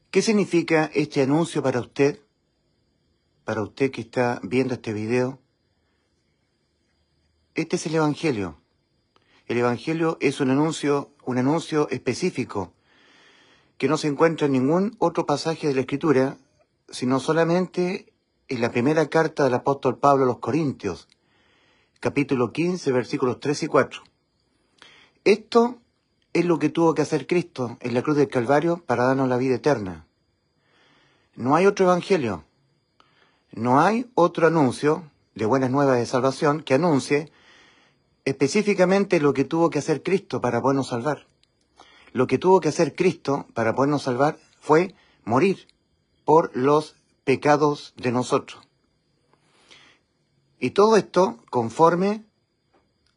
¿Qué significa este anuncio para usted? Para usted que está viendo este video. Este es el Evangelio. El Evangelio es un anuncio específico que no se encuentra en ningún otro pasaje de la Escritura, sino solamente en la primera carta del apóstol Pablo a los Corintios, capítulo 15, versículos 3 y 4. Esto es lo que tuvo que hacer Cristo en la cruz del Calvario para darnos la vida eterna. No hay otro evangelio, no hay otro anuncio de buenas nuevas de salvación que anuncie específicamente lo que tuvo que hacer Cristo para podernos salvar. Lo que tuvo que hacer Cristo para podernos salvar fue morir por los pecados de nosotros. Y todo esto conforme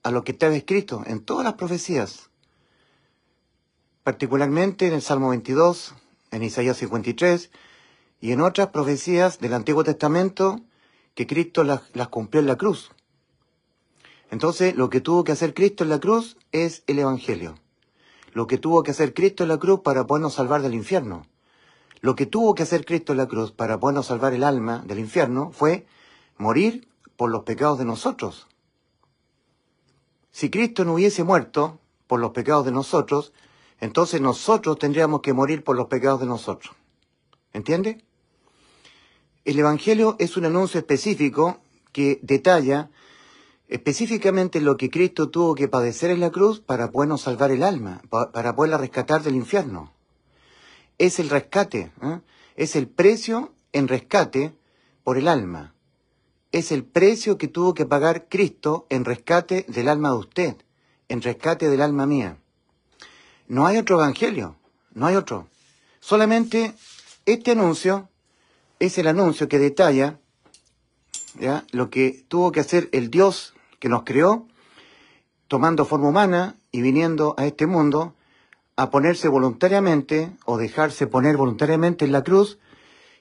a lo que estaba escrito en todas las profecías, particularmente en el Salmo 22, en Isaías 53 y en otras profecías del Antiguo Testamento que Cristo las cumplió en la cruz. Entonces, lo que tuvo que hacer Cristo en la cruz es el Evangelio. Lo que tuvo que hacer Cristo en la cruz para podernos salvar del infierno. Lo que tuvo que hacer Cristo en la cruz para podernos salvar el alma del infierno fue morir por los pecados de nosotros. Si Cristo no hubiese muerto por los pecados de nosotros, entonces nosotros tendríamos que morir por los pecados de nosotros. ¿Entiende? El Evangelio es un anuncio específico que detalla específicamente lo que Cristo tuvo que padecer en la cruz para podernos salvar el alma, para poderla rescatar del infierno. Es el rescate, es el precio en rescate por el alma. Es el precio que tuvo que pagar Cristo en rescate del alma de usted, en rescate del alma mía. No hay otro evangelio, no hay otro. Solamente este anuncio es el anuncio que detalla lo que tuvo que hacer el Dios que nos creó, tomando forma humana y viniendo a este mundo a ponerse voluntariamente o dejarse poner voluntariamente en la cruz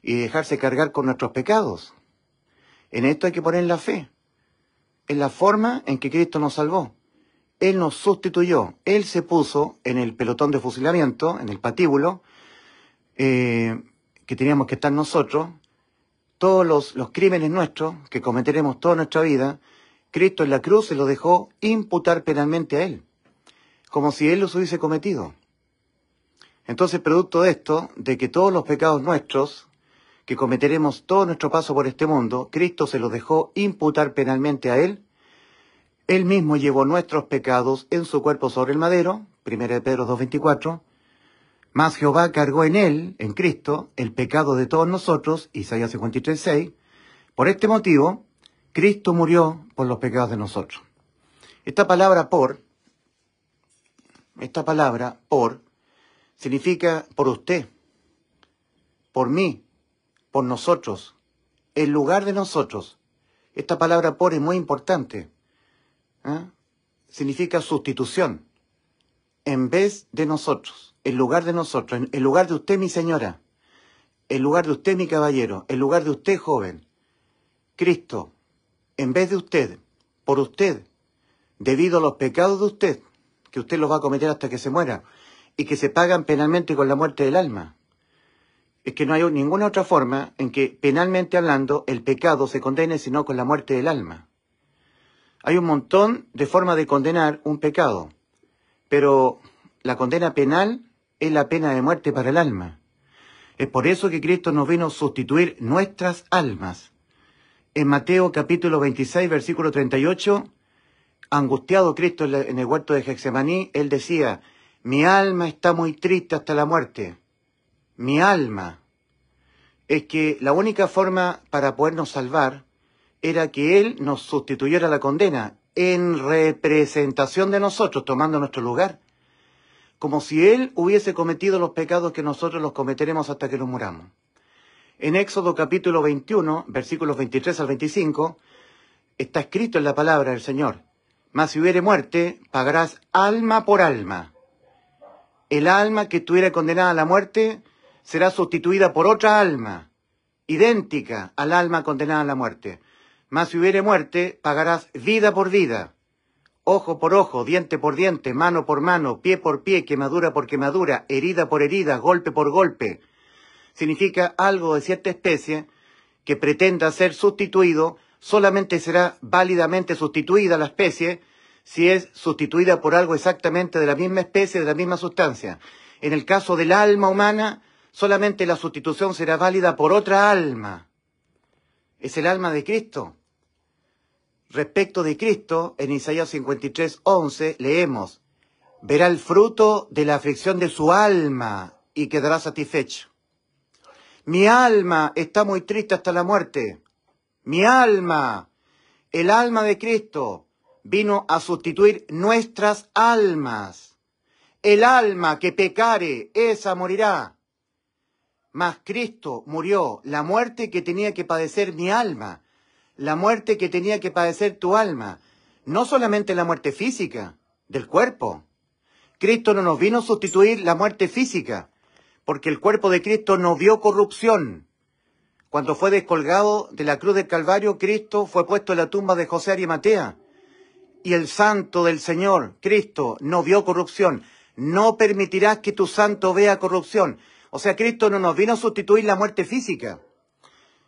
y dejarse cargar con nuestros pecados. En esto hay que poner la fe, en la forma en que Cristo nos salvó. Él nos sustituyó, Él se puso en el pelotón de fusilamiento, en el patíbulo, que teníamos que estar nosotros, todos los crímenes nuestros que cometeremos toda nuestra vida, Cristo en la cruz se los dejó imputar penalmente a Él, como si Él los hubiese cometido. Entonces, producto de esto, de que todos los pecados nuestros, que cometeremos todo nuestro paso por este mundo, Cristo se los dejó imputar penalmente a Él. Él mismo llevó nuestros pecados en su cuerpo sobre el madero, 1 Pedro 2:24, mas Jehová cargó en Él, en Cristo, el pecado de todos nosotros, Isaías 53:6. Por este motivo, Cristo murió por los pecados de nosotros. Esta palabra por, significa por usted, por mí, por nosotros, en lugar de nosotros. Esta palabra por es muy importante. Significa sustitución. En vez de nosotros, en lugar de nosotros, en lugar de usted, mi señora, en lugar de usted, mi caballero, en lugar de usted, joven, Cristo, en vez de usted, por usted, debido a los pecados de usted, que usted los va a cometer hasta que se muera, y que se pagan penalmente con la muerte del alma. Es que no hay ninguna otra forma en que, penalmente hablando, el pecado se condene sino con la muerte del alma. Hay un montón de formas de condenar un pecado, pero la condena penal es la pena de muerte para el alma. Es por eso que Cristo nos vino a sustituir nuestras almas. En Mateo capítulo 26, versículo 38, angustiado Cristo en el huerto de Getsemaní, Él decía, mi alma está muy triste hasta la muerte. Mi alma. Es que la única forma para podernos salvar era que Él nos sustituyera la condena en representación de nosotros, tomando nuestro lugar. Como si Él hubiese cometido los pecados que nosotros los cometeremos hasta que nos muramos. En Éxodo capítulo 21, versículos 23 al 25, está escrito en la palabra del Señor, mas si hubiere muerte, pagarás alma por alma. El alma que estuviera condenada a la muerte será sustituida por otra alma, idéntica al alma condenada a la muerte. Mas si hubiere muerte, pagarás vida por vida, ojo por ojo, diente por diente, mano por mano, pie por pie, quemadura por quemadura, herida por herida, golpe por golpe. significa algo de cierta especie que pretenda ser sustituido. Solamente será válidamente sustituida la especie si es sustituida por algo exactamente de la misma especie, de la misma sustancia. En el caso del alma humana, solamente la sustitución será válida por otra alma. Es el alma de Cristo. Respecto de Cristo, en Isaías 53:11 leemos: verá el fruto de la aflicción de su alma y quedará satisfecho. Mi alma está muy triste hasta la muerte. Mi alma, el alma de Cristo, vino a sustituir nuestras almas. El alma que pecare, esa morirá. Mas Cristo murió la muerte que tenía que padecer mi alma, la muerte que tenía que padecer tu alma, no solamente la muerte física del cuerpo. Cristo no nos vino a sustituir la muerte física, porque el cuerpo de Cristo no vio corrupción. Cuando fue descolgado de la cruz del Calvario, Cristo fue puesto en la tumba de José Arimatea. Y el santo del Señor, Cristo, no vio corrupción. No permitirás que tu santo vea corrupción. O sea, Cristo no nos vino a sustituir la muerte física.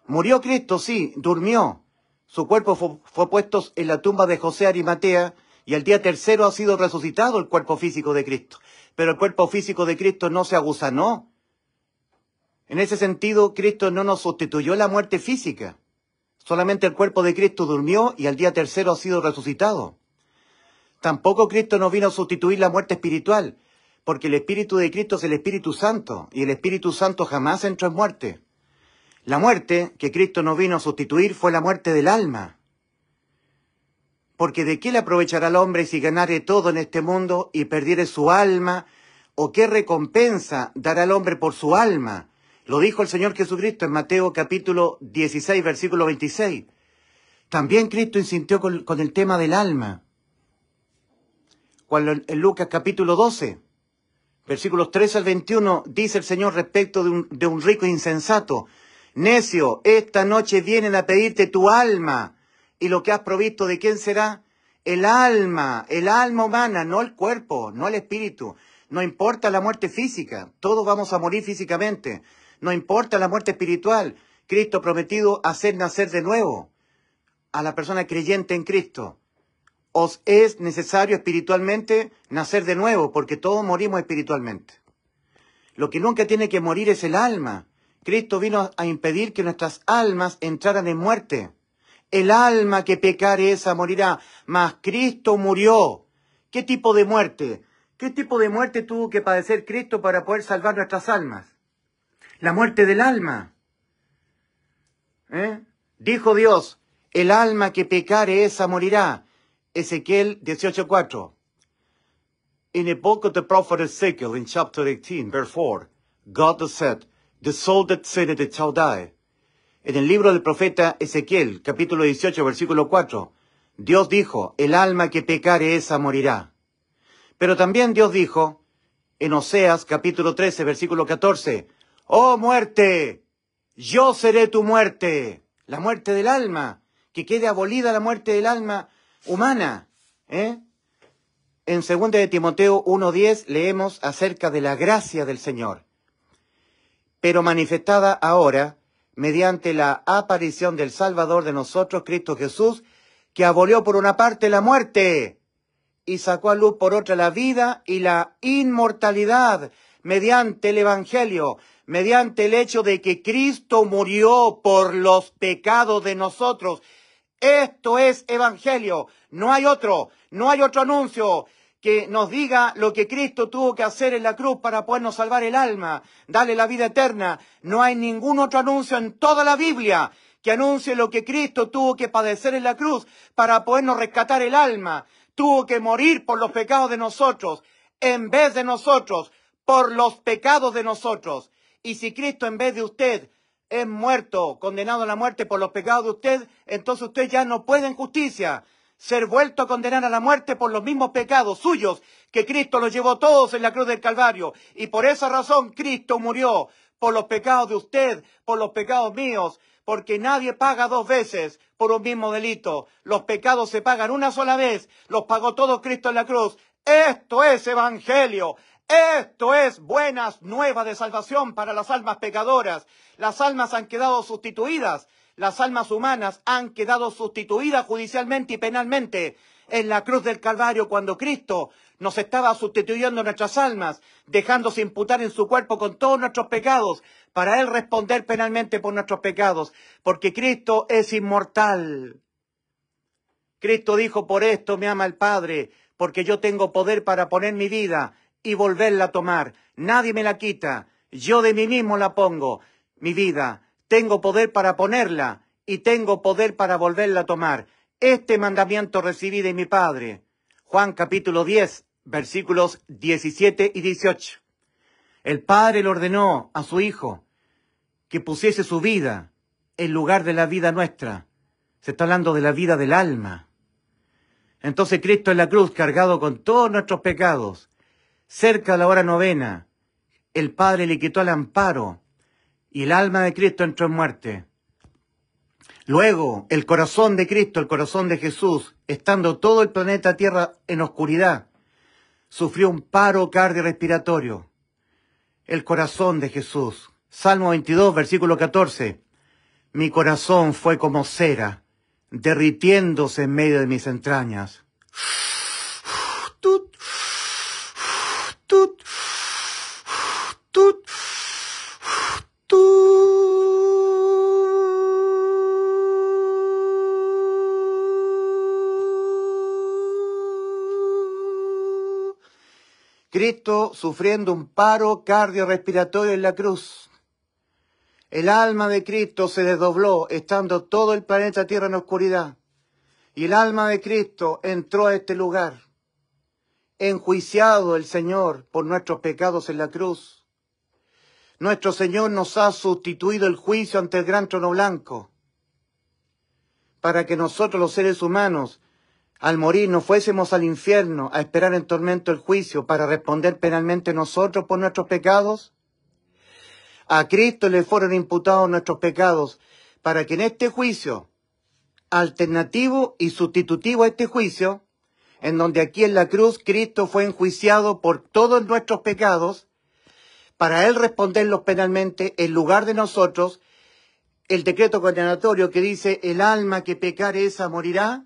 Murió Cristo, sí, durmió. Su cuerpo fue puesto en la tumba de José Arimatea y el día tercero ha sido resucitado el cuerpo físico de Cristo. Pero el cuerpo físico de Cristo no se agusanó. En ese sentido, Cristo no nos sustituyó la muerte física. Solamente el cuerpo de Cristo durmió y al día tercero ha sido resucitado. Tampoco Cristo nos vino a sustituir la muerte espiritual, porque el Espíritu de Cristo es el Espíritu Santo, y el Espíritu Santo jamás entró en muerte. La muerte que Cristo nos vino a sustituir fue la muerte del alma. Porque ¿de qué le aprovechará al hombre si ganare todo en este mundo y perdiere su alma? ¿O qué recompensa dará el hombre por su alma? Lo dijo el Señor Jesucristo en Mateo capítulo 16, versículo 26. También Cristo insistió con el tema del alma. Cuando en Lucas capítulo 12, versículos 13 al 21, dice el Señor respecto de un rico insensato: necio, esta noche vienen a pedirte tu alma, y lo que has provisto, ¿de quién será? El alma humana, no el cuerpo, no el espíritu. No importa la muerte física, todos vamos a morir físicamente. No importa la muerte espiritual. Cristo ha prometido hacer nacer de nuevo a la persona creyente en Cristo. Os es necesario espiritualmente nacer de nuevo, porque todos morimos espiritualmente. Lo que nunca tiene que morir es el alma. Cristo vino a impedir que nuestras almas entraran en muerte. El alma que pecare, esa morirá. Mas Cristo murió. ¿Qué tipo de muerte? ¿Qué tipo de muerte tuvo que padecer Cristo para poder salvar nuestras almas? La muerte del alma. Dijo Dios: el alma que pecare, esa morirá. Ezequiel 18:4. In the book of the prophet Ezekiel, in chapter 18, verse 4, God said, the soul that sinneth it shall die. En el libro del profeta Ezequiel, capítulo 18, versículo 4, Dios dijo: el alma que pecare, esa morirá. Pero también Dios dijo, en Oseas, capítulo 13, versículo 14, ¡oh muerte! Yo seré tu muerte. La muerte del alma. Que quede abolida la muerte del alma humana. En 2 de Timoteo 1:10 leemos acerca de la gracia del Señor, pero manifestada ahora mediante la aparición del Salvador de nosotros, Cristo Jesús, que abolió por una parte la muerte y sacó a luz por otra la vida y la inmortalidad mediante el Evangelio, mediante el hecho de que Cristo murió por los pecados de nosotros. Esto es Evangelio, no hay otro anuncio que nos diga lo que Cristo tuvo que hacer en la cruz para podernos salvar el alma, darle la vida eterna. No hay ningún otro anuncio en toda la Biblia que anuncie lo que Cristo tuvo que padecer en la cruz para podernos rescatar el alma. Tuvo que morir por los pecados de nosotros, en vez de nosotros, por los pecados de nosotros. Y si Cristo en vez de usted es muerto, condenado a la muerte por los pecados de usted, entonces usted ya no puede en justicia ser vuelto a condenar a la muerte por los mismos pecados suyos que Cristo los llevó todos en la cruz del Calvario. Y por esa razón Cristo murió por los pecados de usted, por los pecados míos, porque nadie paga dos veces por un mismo delito. Los pecados se pagan una sola vez, los pagó todo Cristo en la cruz. Esto es Evangelio, Esto es buenas nuevas de salvación para las almas pecadoras. Las almas han quedado sustituidas. Las almas humanas han quedado sustituidas judicialmente y penalmente en la cruz del Calvario cuando Cristo nos estaba sustituyendo nuestras almas, dejándose imputar en su cuerpo con todos nuestros pecados, para Él responder penalmente por nuestros pecados, porque Cristo es inmortal. Cristo dijo, por esto me ama el Padre, porque yo tengo poder para poner mi vida y volverla a tomar. Nadie me la quita, yo de mí mismo la pongo, mi vida. Tengo poder para ponerla y tengo poder para volverla a tomar. Este mandamiento recibí de mi Padre. Juan capítulo 10, versículos 17 y 18. El Padre le ordenó a su Hijo que pusiese su vida en lugar de la vida nuestra. Se está hablando de la vida del alma. Entonces Cristo en la cruz, cargado con todos nuestros pecados, cerca de la hora novena, el Padre le quitó el amparo y el alma de Cristo entró en muerte. Luego, el corazón de Cristo, el corazón de Jesús, estando todo el planeta Tierra en oscuridad, sufrió un paro cardiorrespiratorio. El corazón de Jesús. Salmo 22, versículo 14. Mi corazón fue como cera, derritiéndose en medio de mis entrañas. Tut, tut, tut, tut. Cristo sufriendo un paro cardiorrespiratorio en la cruz. El alma de Cristo se desdobló, estando todo el planeta Tierra en oscuridad. Y el alma de Cristo entró a este lugar. Enjuiciado el Señor por nuestros pecados en la cruz. Nuestro Señor nos ha sustituido el juicio ante el gran trono blanco. Para que nosotros los seres humanos, al morir, no fuésemos al infierno a esperar en tormento el juicio para responder penalmente nosotros por nuestros pecados. A Cristo le fueron imputados nuestros pecados para que en este juicio, alternativo y sustitutivo a este juicio, en donde aquí en la cruz Cristo fue enjuiciado por todos nuestros pecados, para Él responderlos penalmente en lugar de nosotros, el decreto condenatorio que dice el alma que pecare esa morirá,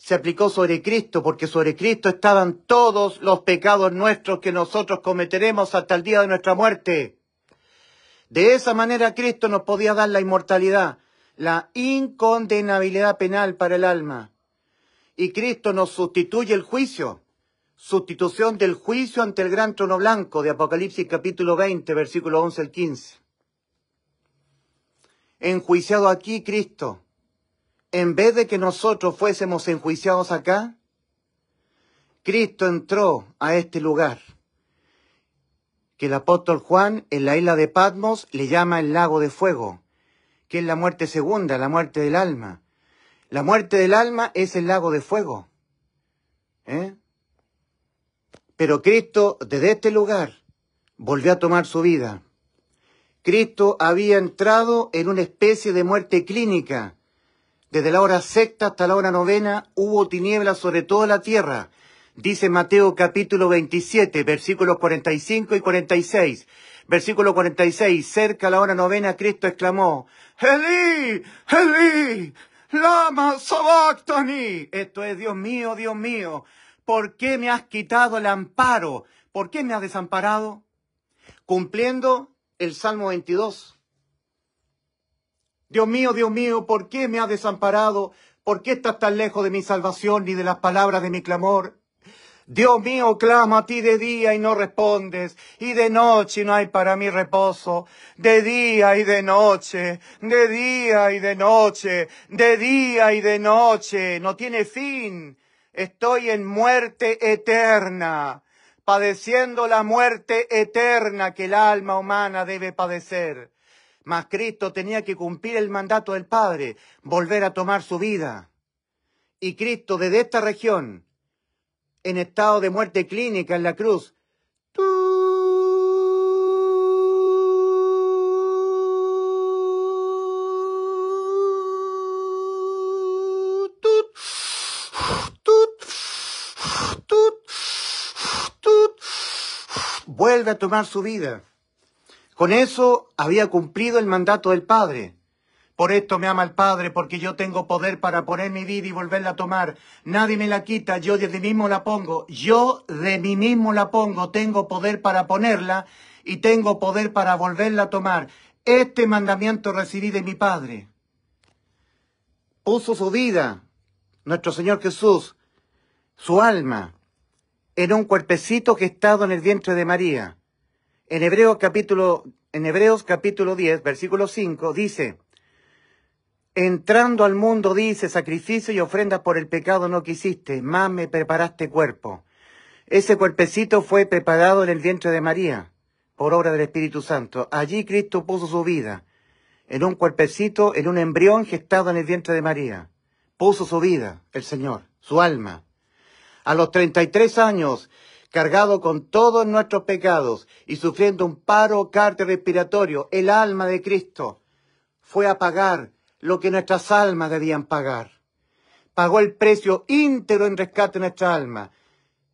se aplicó sobre Cristo, porque sobre Cristo estaban todos los pecados nuestros que nosotros cometeremos hasta el día de nuestra muerte. De esa manera Cristo nos podía dar la inmortalidad, la incondenabilidad penal para el alma. Y Cristo nos sustituye el juicio, sustitución del juicio ante el gran trono blanco de Apocalipsis capítulo 20, versículo 11 al 15. Enjuiciado aquí Cristo, en vez de que nosotros fuésemos enjuiciados acá, Cristo entró a este lugar, que el apóstol Juan en la isla de Patmos le llama el lago de fuego, que es la muerte segunda, la muerte del alma. La muerte del alma es el lago de fuego. Pero Cristo, desde este lugar, volvió a tomar su vida. Cristo había entrado en una especie de muerte clínica. Desde la hora sexta hasta la hora novena hubo tinieblas sobre toda la tierra. Dice Mateo capítulo 27, versículos 45 y 46. Versículo 46, cerca a la hora novena, Cristo exclamó, Elí, Elí, lama sabactani. Esto es, Dios mío, ¿por qué me has quitado el amparo? ¿Por qué me has desamparado? Cumpliendo el Salmo 22. Dios mío, ¿por qué me has desamparado? ¿Por qué estás tan lejos de mi salvación ni de las palabras de mi clamor? Dios mío, clamo a ti de día y no respondes, y de noche no hay para mí reposo. De día y de noche, de día y de noche, de día y de noche, no tiene fin. Estoy en muerte eterna, padeciendo la muerte eterna que el alma humana debe padecer. Mas Cristo tenía que cumplir el mandato del Padre, volver a tomar su vida. Y Cristo desde esta región, en estado de muerte clínica en la cruz, vuelve a tomar su vida. Con eso había cumplido el mandato del Padre. Por esto me ama el Padre, porque yo tengo poder para poner mi vida y volverla a tomar. Nadie me la quita, yo de mí mismo la pongo. Yo de mí mismo la pongo, tengo poder para ponerla y tengo poder para volverla a tomar. Este mandamiento recibí de mi Padre. Puso su vida, nuestro Señor Jesús, su alma, en un cuerpecito gestado en el vientre de María. En Hebreos capítulo 10, versículo 5, dice: entrando al mundo, dice, sacrificio y ofrendas por el pecado no quisiste, más me preparaste cuerpo. Ese cuerpecito fue preparado en el vientre de María, por obra del Espíritu Santo. Allí Cristo puso su vida, en un cuerpecito, en un embrión gestado en el vientre de María. Puso su vida, el Señor, su alma. A los 33 años, cargado con todos nuestros pecados y sufriendo un paro cardiorrespiratorio, el alma de Cristo fue a pagar lo que nuestras almas debían pagar. Pagó el precio íntegro en rescate de nuestra alma.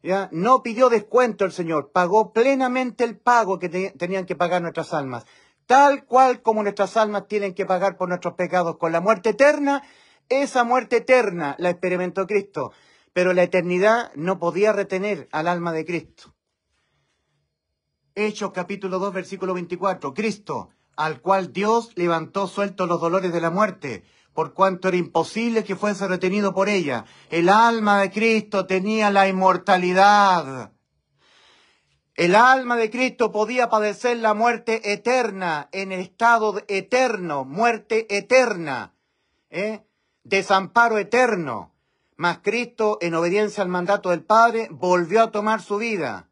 ¿Ya? No pidió descuento el Señor, pagó plenamente el pago que tenían que pagar nuestras almas. Tal cual como nuestras almas tienen que pagar por nuestros pecados con la muerte eterna, esa muerte eterna la experimentó Cristo. Pero la eternidad no podía retener al alma de Cristo. Hechos capítulo 2, versículo 24. Cristo, al cual Dios levantó sueltos los dolores de la muerte, por cuanto era imposible que fuese retenido por ella. El alma de Cristo tenía la inmortalidad. El alma de Cristo podía padecer la muerte eterna, en estado eterno, muerte eterna, desamparo eterno. Mas Cristo, en obediencia al mandato del Padre, volvió a tomar su vida.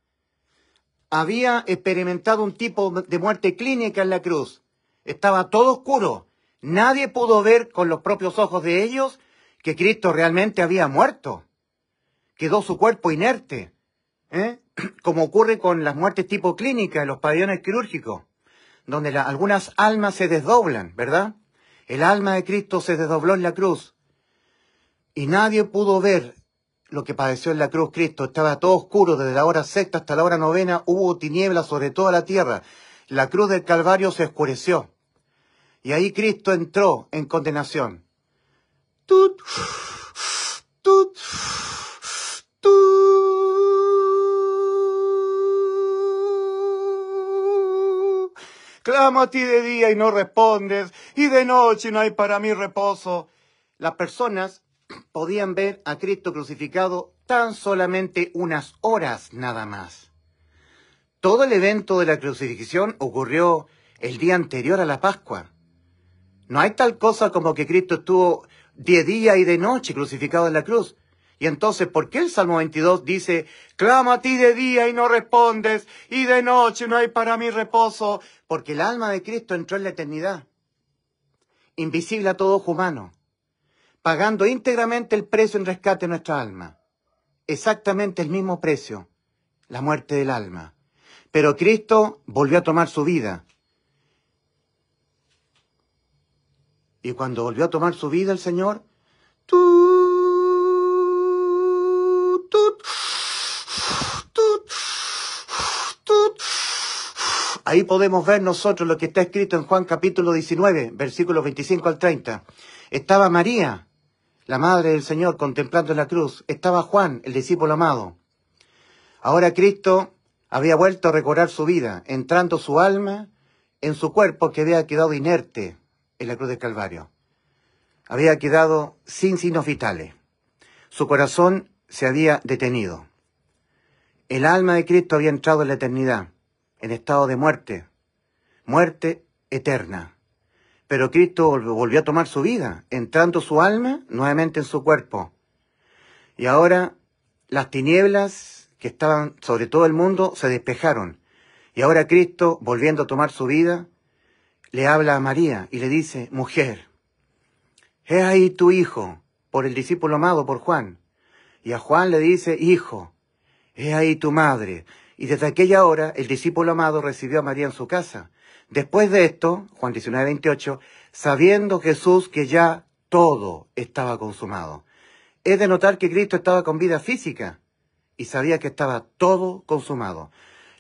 Había experimentado un tipo de muerte clínica en la cruz. Estaba todo oscuro. Nadie pudo ver con los propios ojos de ellos que Cristo realmente había muerto. Quedó su cuerpo inerte, como ocurre con las muertes tipo clínica en los pabellones quirúrgicos, donde algunas almas se desdoblan, ¿verdad? El alma de Cristo se desdobló en la cruz y nadie pudo ver lo que padeció en la cruz Cristo. Estaba todo oscuro, desde la hora sexta hasta la hora novena hubo tinieblas sobre toda la tierra. La cruz del Calvario se oscureció. Y ahí Cristo entró en condenación. Tut, tut, tut. Clamo a ti de día y no respondes, y de noche no hay para mí reposo. Las personas podían ver a Cristo crucificado tan solamente unas horas nada más. Todo el evento de la crucifixión ocurrió el día anterior a la Pascua. No hay tal cosa como que Cristo estuvo de día y de noche crucificado en la cruz. Y entonces, ¿por qué el Salmo 22 dice, clamo a ti de día y no respondes, y de noche no hay para mí reposo? Porque el alma de Cristo entró en la eternidad, invisible a todo ojo humano, pagando íntegramente el precio en rescate de nuestra alma. Exactamente el mismo precio, la muerte del alma. Pero Cristo volvió a tomar su vida. Y cuando volvió a tomar su vida el Señor, ahí podemos ver nosotros lo que está escrito en Juan capítulo 19, versículos 25 al 30. Estaba María, la madre del Señor, contemplando la cruz. Estaba Juan, el discípulo amado. Ahora Cristo había vuelto a recobrar su vida, entrando su alma en su cuerpo que había quedado inerte en la cruz del Calvario. Había quedado sin signos vitales. Su corazón se había detenido. El alma de Cristo había entrado en la eternidad, en estado de muerte, muerte eterna. Pero Cristo volvió a tomar su vida, entrando su alma nuevamente en su cuerpo. Y ahora las tinieblas que estaban sobre todo el mundo se despejaron. Y ahora Cristo, volviendo a tomar su vida, le habla a María y le dice, mujer, he ahí tu hijo, por el discípulo amado, por Juan. Y a Juan le dice, hijo, he ahí tu madre. Y desde aquella hora el discípulo amado recibió a María en su casa. Después de esto, Juan 19, 28, sabiendo Jesús que ya todo estaba consumado. Es de notar que Cristo estaba con vida física y sabía que estaba todo consumado.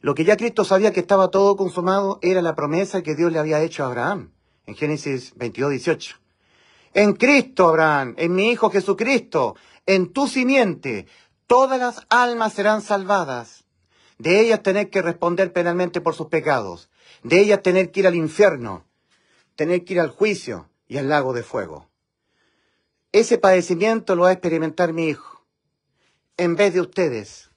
Lo que ya Cristo sabía que estaba todo consumado era la promesa que Dios le había hecho a Abraham, en Génesis 22, 18. En Cristo, Abraham, en mi Hijo Jesucristo, en tu simiente, todas las almas serán salvadas. De ellas tener que responder penalmente por sus pecados. De ellas tener que ir al infierno, tener que ir al juicio y al lago de fuego. Ese padecimiento lo va a experimentar mi Hijo, en vez de ustedes.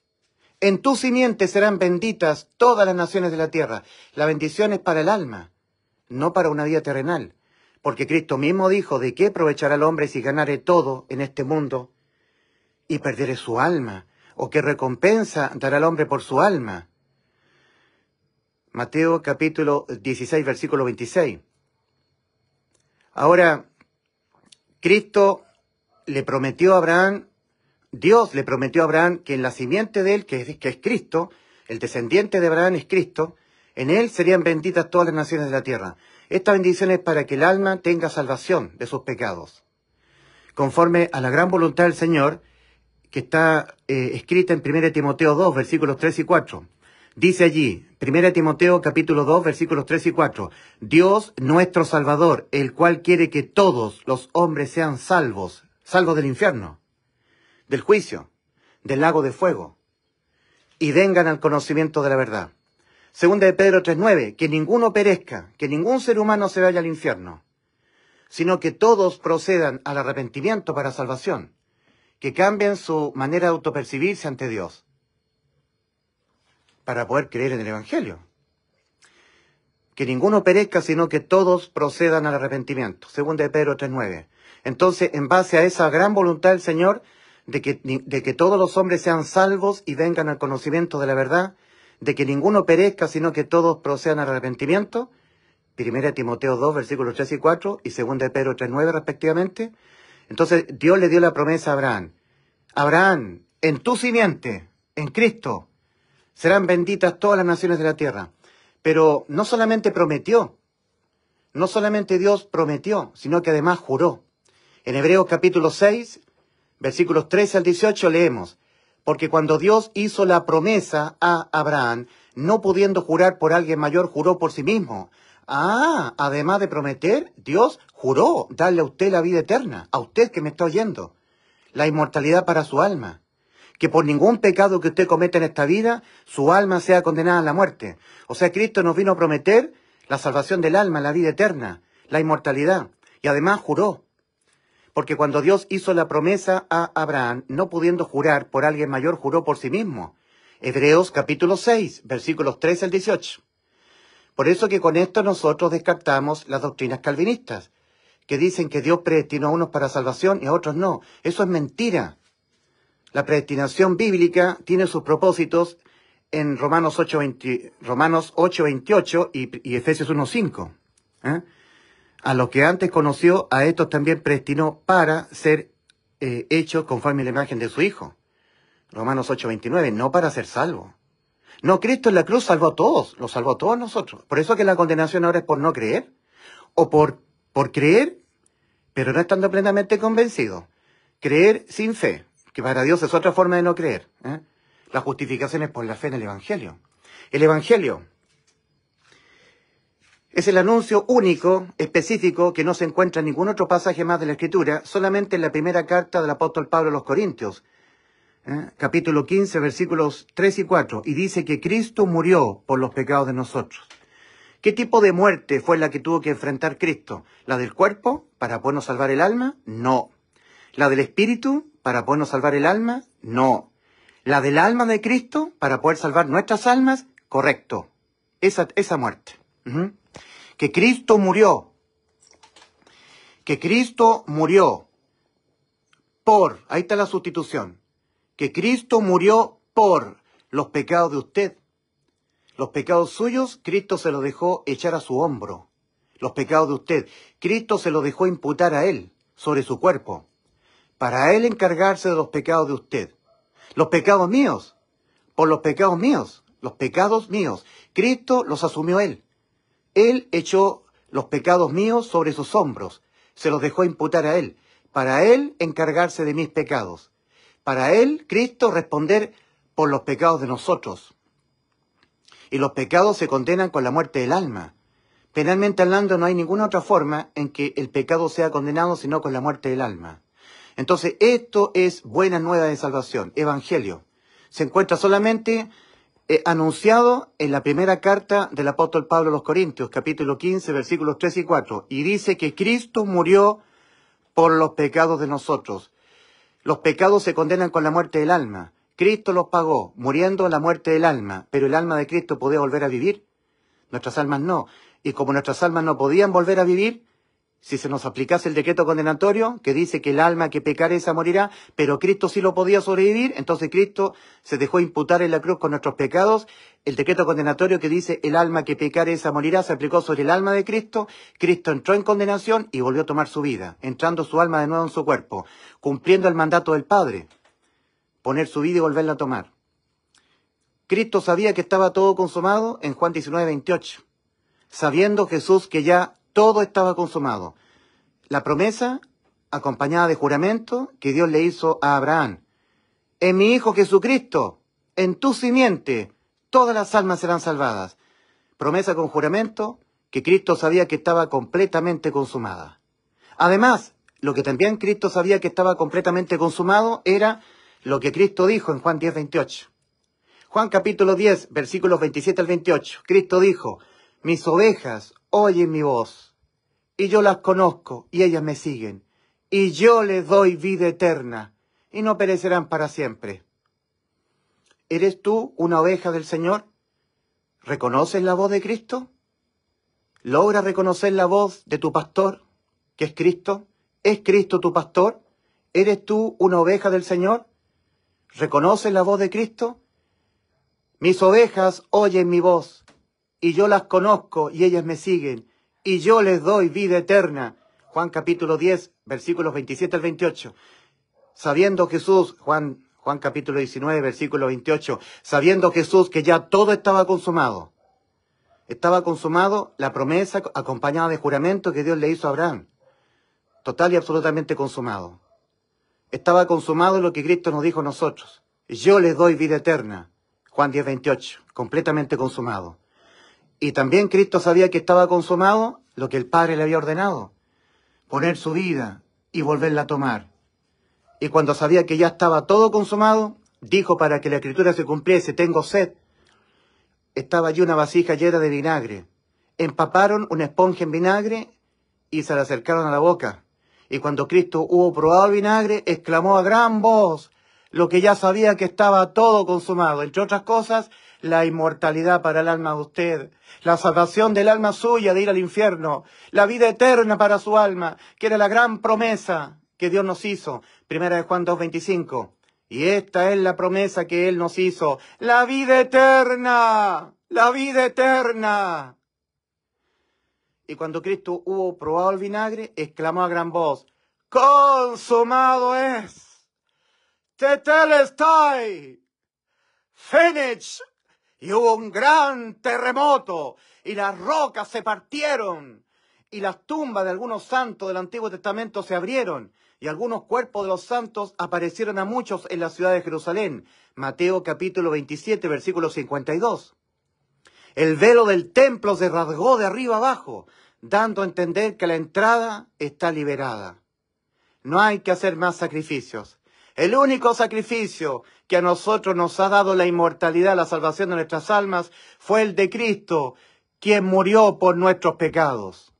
En tu simiente serán benditas todas las naciones de la tierra. La bendición es para el alma, no para una vida terrenal. Porque Cristo mismo dijo, ¿de qué aprovechará el hombre si ganare todo en este mundo y perdiere su alma? ¿O qué recompensa dará el hombre por su alma? Mateo capítulo 16, versículo 26. Ahora, Cristo le prometió a Abraham, Dios le prometió a Abraham que en la simiente de él, que es Cristo, el descendiente de Abraham es Cristo, en él serían benditas todas las naciones de la tierra. Esta bendición es para que el alma tenga salvación de sus pecados, conforme a la gran voluntad del Señor, que está escrita en 1 Timoteo 2, versículos 3 y 4. Dice allí, 1 Timoteo capítulo 2, versículos 3 y 4, Dios nuestro Salvador, el cual quiere que todos los hombres sean salvos del infierno, del juicio, del lago de fuego, y vengan al conocimiento de la verdad. Segunda de Pedro 3:9, que ninguno perezca, que ningún ser humano se vaya al infierno, sino que todos procedan al arrepentimiento para salvación, que cambien su manera de autopercibirse ante Dios, para poder creer en el Evangelio. Que ninguno perezca, sino que todos procedan al arrepentimiento. Segunda de Pedro 3:9. Entonces, en base a esa gran voluntad del Señor, de que todos los hombres sean salvos y vengan al conocimiento de la verdad, de que ninguno perezca, sino que todos procedan al arrepentimiento, 1 Timoteo 2, versículos 3 y 4, y 2 de Pedro 3:9 respectivamente. Entonces, Dios le dio la promesa a Abraham. Abraham, en tu simiente, en Cristo, serán benditas todas las naciones de la tierra. Pero no solamente prometió, no solamente Dios prometió, sino que además juró. En Hebreos capítulo 6, versículos 13 al 18 leemos, porque cuando Dios hizo la promesa a Abraham, no pudiendo jurar por alguien mayor, juró por sí mismo. Además de prometer, Dios juró darle a usted la vida eterna, a usted que me está oyendo, la inmortalidad para su alma. Que por ningún pecado que usted cometa en esta vida, su alma sea condenada a la muerte. O sea, Cristo nos vino a prometer la salvación del alma, la vida eterna, la inmortalidad. Y además juró. Porque cuando Dios hizo la promesa a Abraham, no pudiendo jurar por alguien mayor, juró por sí mismo. Hebreos capítulo 6, versículos 13 al 18. Por eso que con esto nosotros descartamos las doctrinas calvinistas, que dicen que Dios predestinó a unos para salvación y a otros no. Eso es mentira. La predestinación bíblica tiene sus propósitos en Romanos 8:28 y Efesios 1:5. A los que antes conoció, a estos también predestinó para ser hechos conforme a la imagen de su Hijo. Romanos 8:29, no para ser salvo. No, Cristo en la cruz salvó a todos, los salvó a todos nosotros. Por eso que la condenación ahora es por no creer, o por creer, pero no estando plenamente convencido. Creer sin fe, que para Dios es otra forma de no creer. La justificación es por la fe en el Evangelio. El Evangelio es el anuncio único, específico, que no se encuentra en ningún otro pasaje más de la Escritura, solamente en la primera carta del apóstol Pablo a los Corintios, capítulo 15, versículos 3 y 4, y dice que Cristo murió por los pecados de nosotros. ¿Qué tipo de muerte fue la que tuvo que enfrentar Cristo? ¿La del cuerpo, para podernos salvar el alma? No. ¿La del espíritu, para podernos salvar el alma? No. ¿La del alma de Cristo, para poder salvar nuestras almas? Correcto. Esa muerte. Que Cristo murió. Que Cristo murió por, ahí está la sustitución. Que Cristo murió por los pecados de usted. Los pecados suyos, Cristo se los dejó echar a su hombro. Los pecados de usted, Cristo se los dejó imputar a él, sobre su cuerpo, para él encargarse de los pecados de usted. Los pecados míos, por los pecados míos, Cristo los asumió él. Él echó los pecados míos sobre sus hombros, se los dejó imputar a él, para él encargarse de mis pecados. Para él, Cristo, responder por los pecados de nosotros. Y los pecados se condenan con la muerte del alma. Penalmente hablando, no hay ninguna otra forma en que el pecado sea condenado sino con la muerte del alma. Entonces, esto es buena nueva de salvación, evangelio. Se encuentra solamente anunciado en la primera carta del apóstol Pablo a los Corintios, capítulo 15, versículos 3 y 4. Y dice que Cristo murió por los pecados de nosotros. Los pecados se condenan con la muerte del alma. Cristo los pagó, muriendo la muerte del alma, pero el alma de Cristo podía volver a vivir. Nuestras almas no. Y como nuestras almas no podían volver a vivir, si se nos aplicase el decreto condenatorio, que dice que el alma que pecare esa morirá, pero Cristo sí lo podía sobrevivir, entonces Cristo se dejó imputar en la cruz con nuestros pecados. El decreto condenatorio que dice el alma que pecare esa morirá se aplicó sobre el alma de Cristo. Cristo entró en condenación y volvió a tomar su vida, entrando su alma de nuevo en su cuerpo, cumpliendo el mandato del Padre, poner su vida y volverla a tomar. Cristo sabía que estaba todo consumado en Juan 19, 28, sabiendo Jesús que ya todo estaba consumado. La promesa, acompañada de juramento, que Dios le hizo a Abraham. En mi Hijo Jesucristo, en tu simiente, todas las almas serán salvadas. Promesa con juramento, que Cristo sabía que estaba completamente consumada. Además, lo que también Cristo sabía que estaba completamente consumado era lo que Cristo dijo en Juan 10, 28. Juan capítulo 10, versículos 27 al 28. Cristo dijo, mis ovejas oyen mi voz, y yo las conozco, y ellas me siguen, y yo les doy vida eterna, y no perecerán para siempre. ¿Eres tú una oveja del Señor? ¿Reconoces la voz de Cristo? ¿Logras reconocer la voz de tu pastor, que es Cristo? ¿Es Cristo tu pastor? ¿Eres tú una oveja del Señor? ¿Reconoces la voz de Cristo? Mis ovejas oyen mi voz, y yo las conozco, y ellas me siguen, y yo les doy vida eterna. Juan capítulo 10, versículos 27 al 28. Sabiendo Jesús, Juan capítulo 19, versículo 28, sabiendo Jesús que ya todo estaba consumado. Estaba consumado la promesa acompañada de juramento que Dios le hizo a Abraham. Total y absolutamente consumado. Estaba consumado lo que Cristo nos dijo a nosotros. Yo les doy vida eterna. Juan 10, 28. Completamente consumado. Y también Cristo sabía que estaba consumado lo que el Padre le había ordenado. Poner su vida y volverla a tomar. Y cuando sabía que ya estaba todo consumado, dijo para que la Escritura se cumpliese, tengo sed. Estaba allí una vasija llena de vinagre. Empaparon una esponja en vinagre y se la acercaron a la boca. Y cuando Cristo hubo probado el vinagre, exclamó a gran voz lo que ya sabía que estaba todo consumado. Entre otras cosas, la inmortalidad para el alma de usted, la salvación del alma suya de ir al infierno, la vida eterna para su alma, que era la gran promesa que Dios nos hizo. Primera de Juan 2:25. Y esta es la promesa que Él nos hizo, la vida eterna, la vida eterna. Y cuando Cristo hubo probado el vinagre, exclamó a gran voz, consumado es, tetelestai, finish. Y hubo un gran terremoto, y las rocas se partieron, y las tumbas de algunos santos del Antiguo Testamento se abrieron, y algunos cuerpos de los santos aparecieron a muchos en la ciudad de Jerusalén. Mateo capítulo 27, versículo 52. El velo del templo se rasgó de arriba abajo, dando a entender que la entrada está liberada. No hay que hacer más sacrificios. El único sacrificio que a nosotros nos ha dado la inmortalidad, la salvación de nuestras almas, fue el de Cristo, quien murió por nuestros pecados.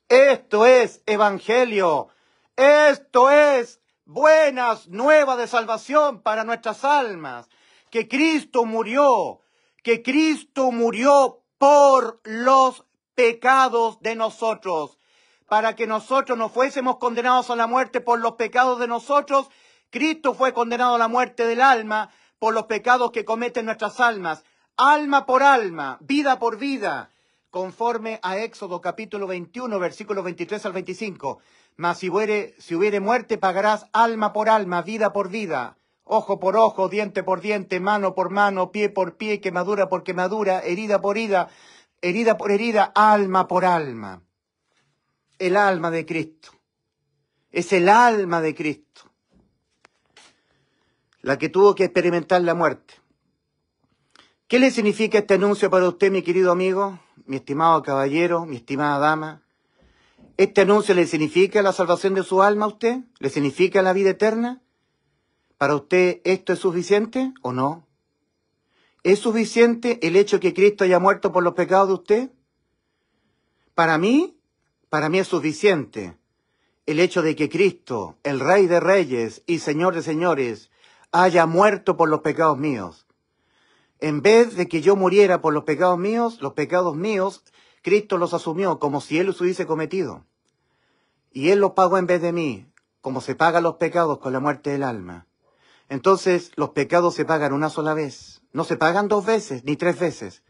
Esto es evangelio. Esto es buenas nuevas de salvación para nuestras almas. Que Cristo murió por los pecados de nosotros. Para que nosotros no fuésemos condenados a la muerte por los pecados de nosotros, Cristo fue condenado a la muerte del alma por los pecados que cometen nuestras almas. Alma por alma, vida por vida. Conforme a Éxodo capítulo 21, versículos 23 al 25. Mas si hubiere muerte, pagarás alma por alma, vida por vida, ojo por ojo, diente por diente, mano por mano, pie por pie, quemadura por quemadura, herida por herida, herida por herida, alma por alma. El alma de Cristo. Es el alma de Cristo la que tuvo que experimentar la muerte. ¿Qué le significa este anuncio para usted, mi querido amigo, mi estimado caballero, mi estimada dama? ¿Este anuncio le significa la salvación de su alma a usted? ¿Le significa la vida eterna? ¿Para usted esto es suficiente o no? ¿Es suficiente el hecho que Cristo haya muerto por los pecados de usted? Para mí es suficiente el hecho de que Cristo, el Rey de Reyes y Señor de Señores, haya muerto por los pecados míos. En vez de que yo muriera por los pecados míos, Cristo los asumió como si Él los hubiese cometido. Y Él los pagó en vez de mí, como se pagan los pecados con la muerte del alma. Entonces, los pecados se pagan una sola vez. No se pagan 2 veces, ni 3 veces.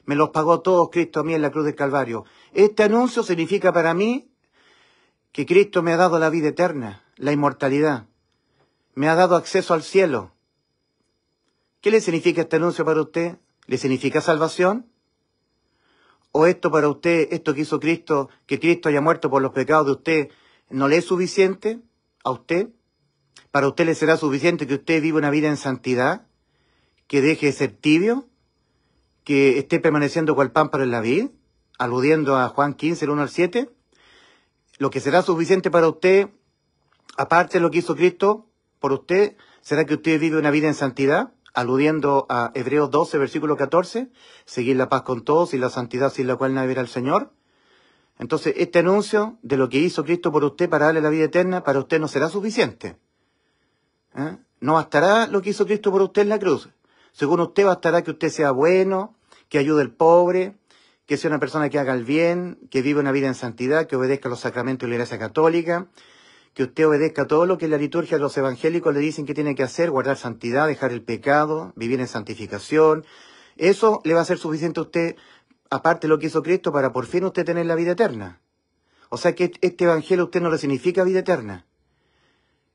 Me los pagó todos Cristo a mí en la cruz del Calvario. Este anuncio significa para mí que Cristo me ha dado la vida eterna, la inmortalidad. Me ha dado acceso al cielo. ¿Qué le significa este anuncio para usted? ¿Le significa salvación? ¿O esto para usted, esto que hizo Cristo, que Cristo haya muerto por los pecados de usted, no le es suficiente a usted? ¿Para usted le será suficiente que usted viva una vida en santidad? ¿Que deje de ser tibio? ¿Que esté permaneciendo cual pámpano en la vid? Aludiendo a Juan 15, el 1 al 7. Lo que será suficiente para usted, aparte de lo que hizo Cristo por usted, será que usted vive una vida en santidad, aludiendo a Hebreos 12, versículo 14, seguir la paz con todos y la santidad sin la cual nadie verá al Señor. Entonces, este anuncio de lo que hizo Cristo por usted para darle la vida eterna, para usted no será suficiente. No bastará lo que hizo Cristo por usted en la cruz. Según usted, bastará que usted sea bueno, que ayude al pobre, que sea una persona que haga el bien, que viva una vida en santidad, que obedezca a los sacramentos de la Iglesia Católica, que usted obedezca todo lo que la liturgia de los evangélicos le dicen que tiene que hacer, guardar santidad, dejar el pecado, vivir en santificación. Eso le va a ser suficiente a usted, aparte de lo que hizo Cristo, para por fin usted tener la vida eterna. O sea que este evangelio a usted no le significa vida eterna.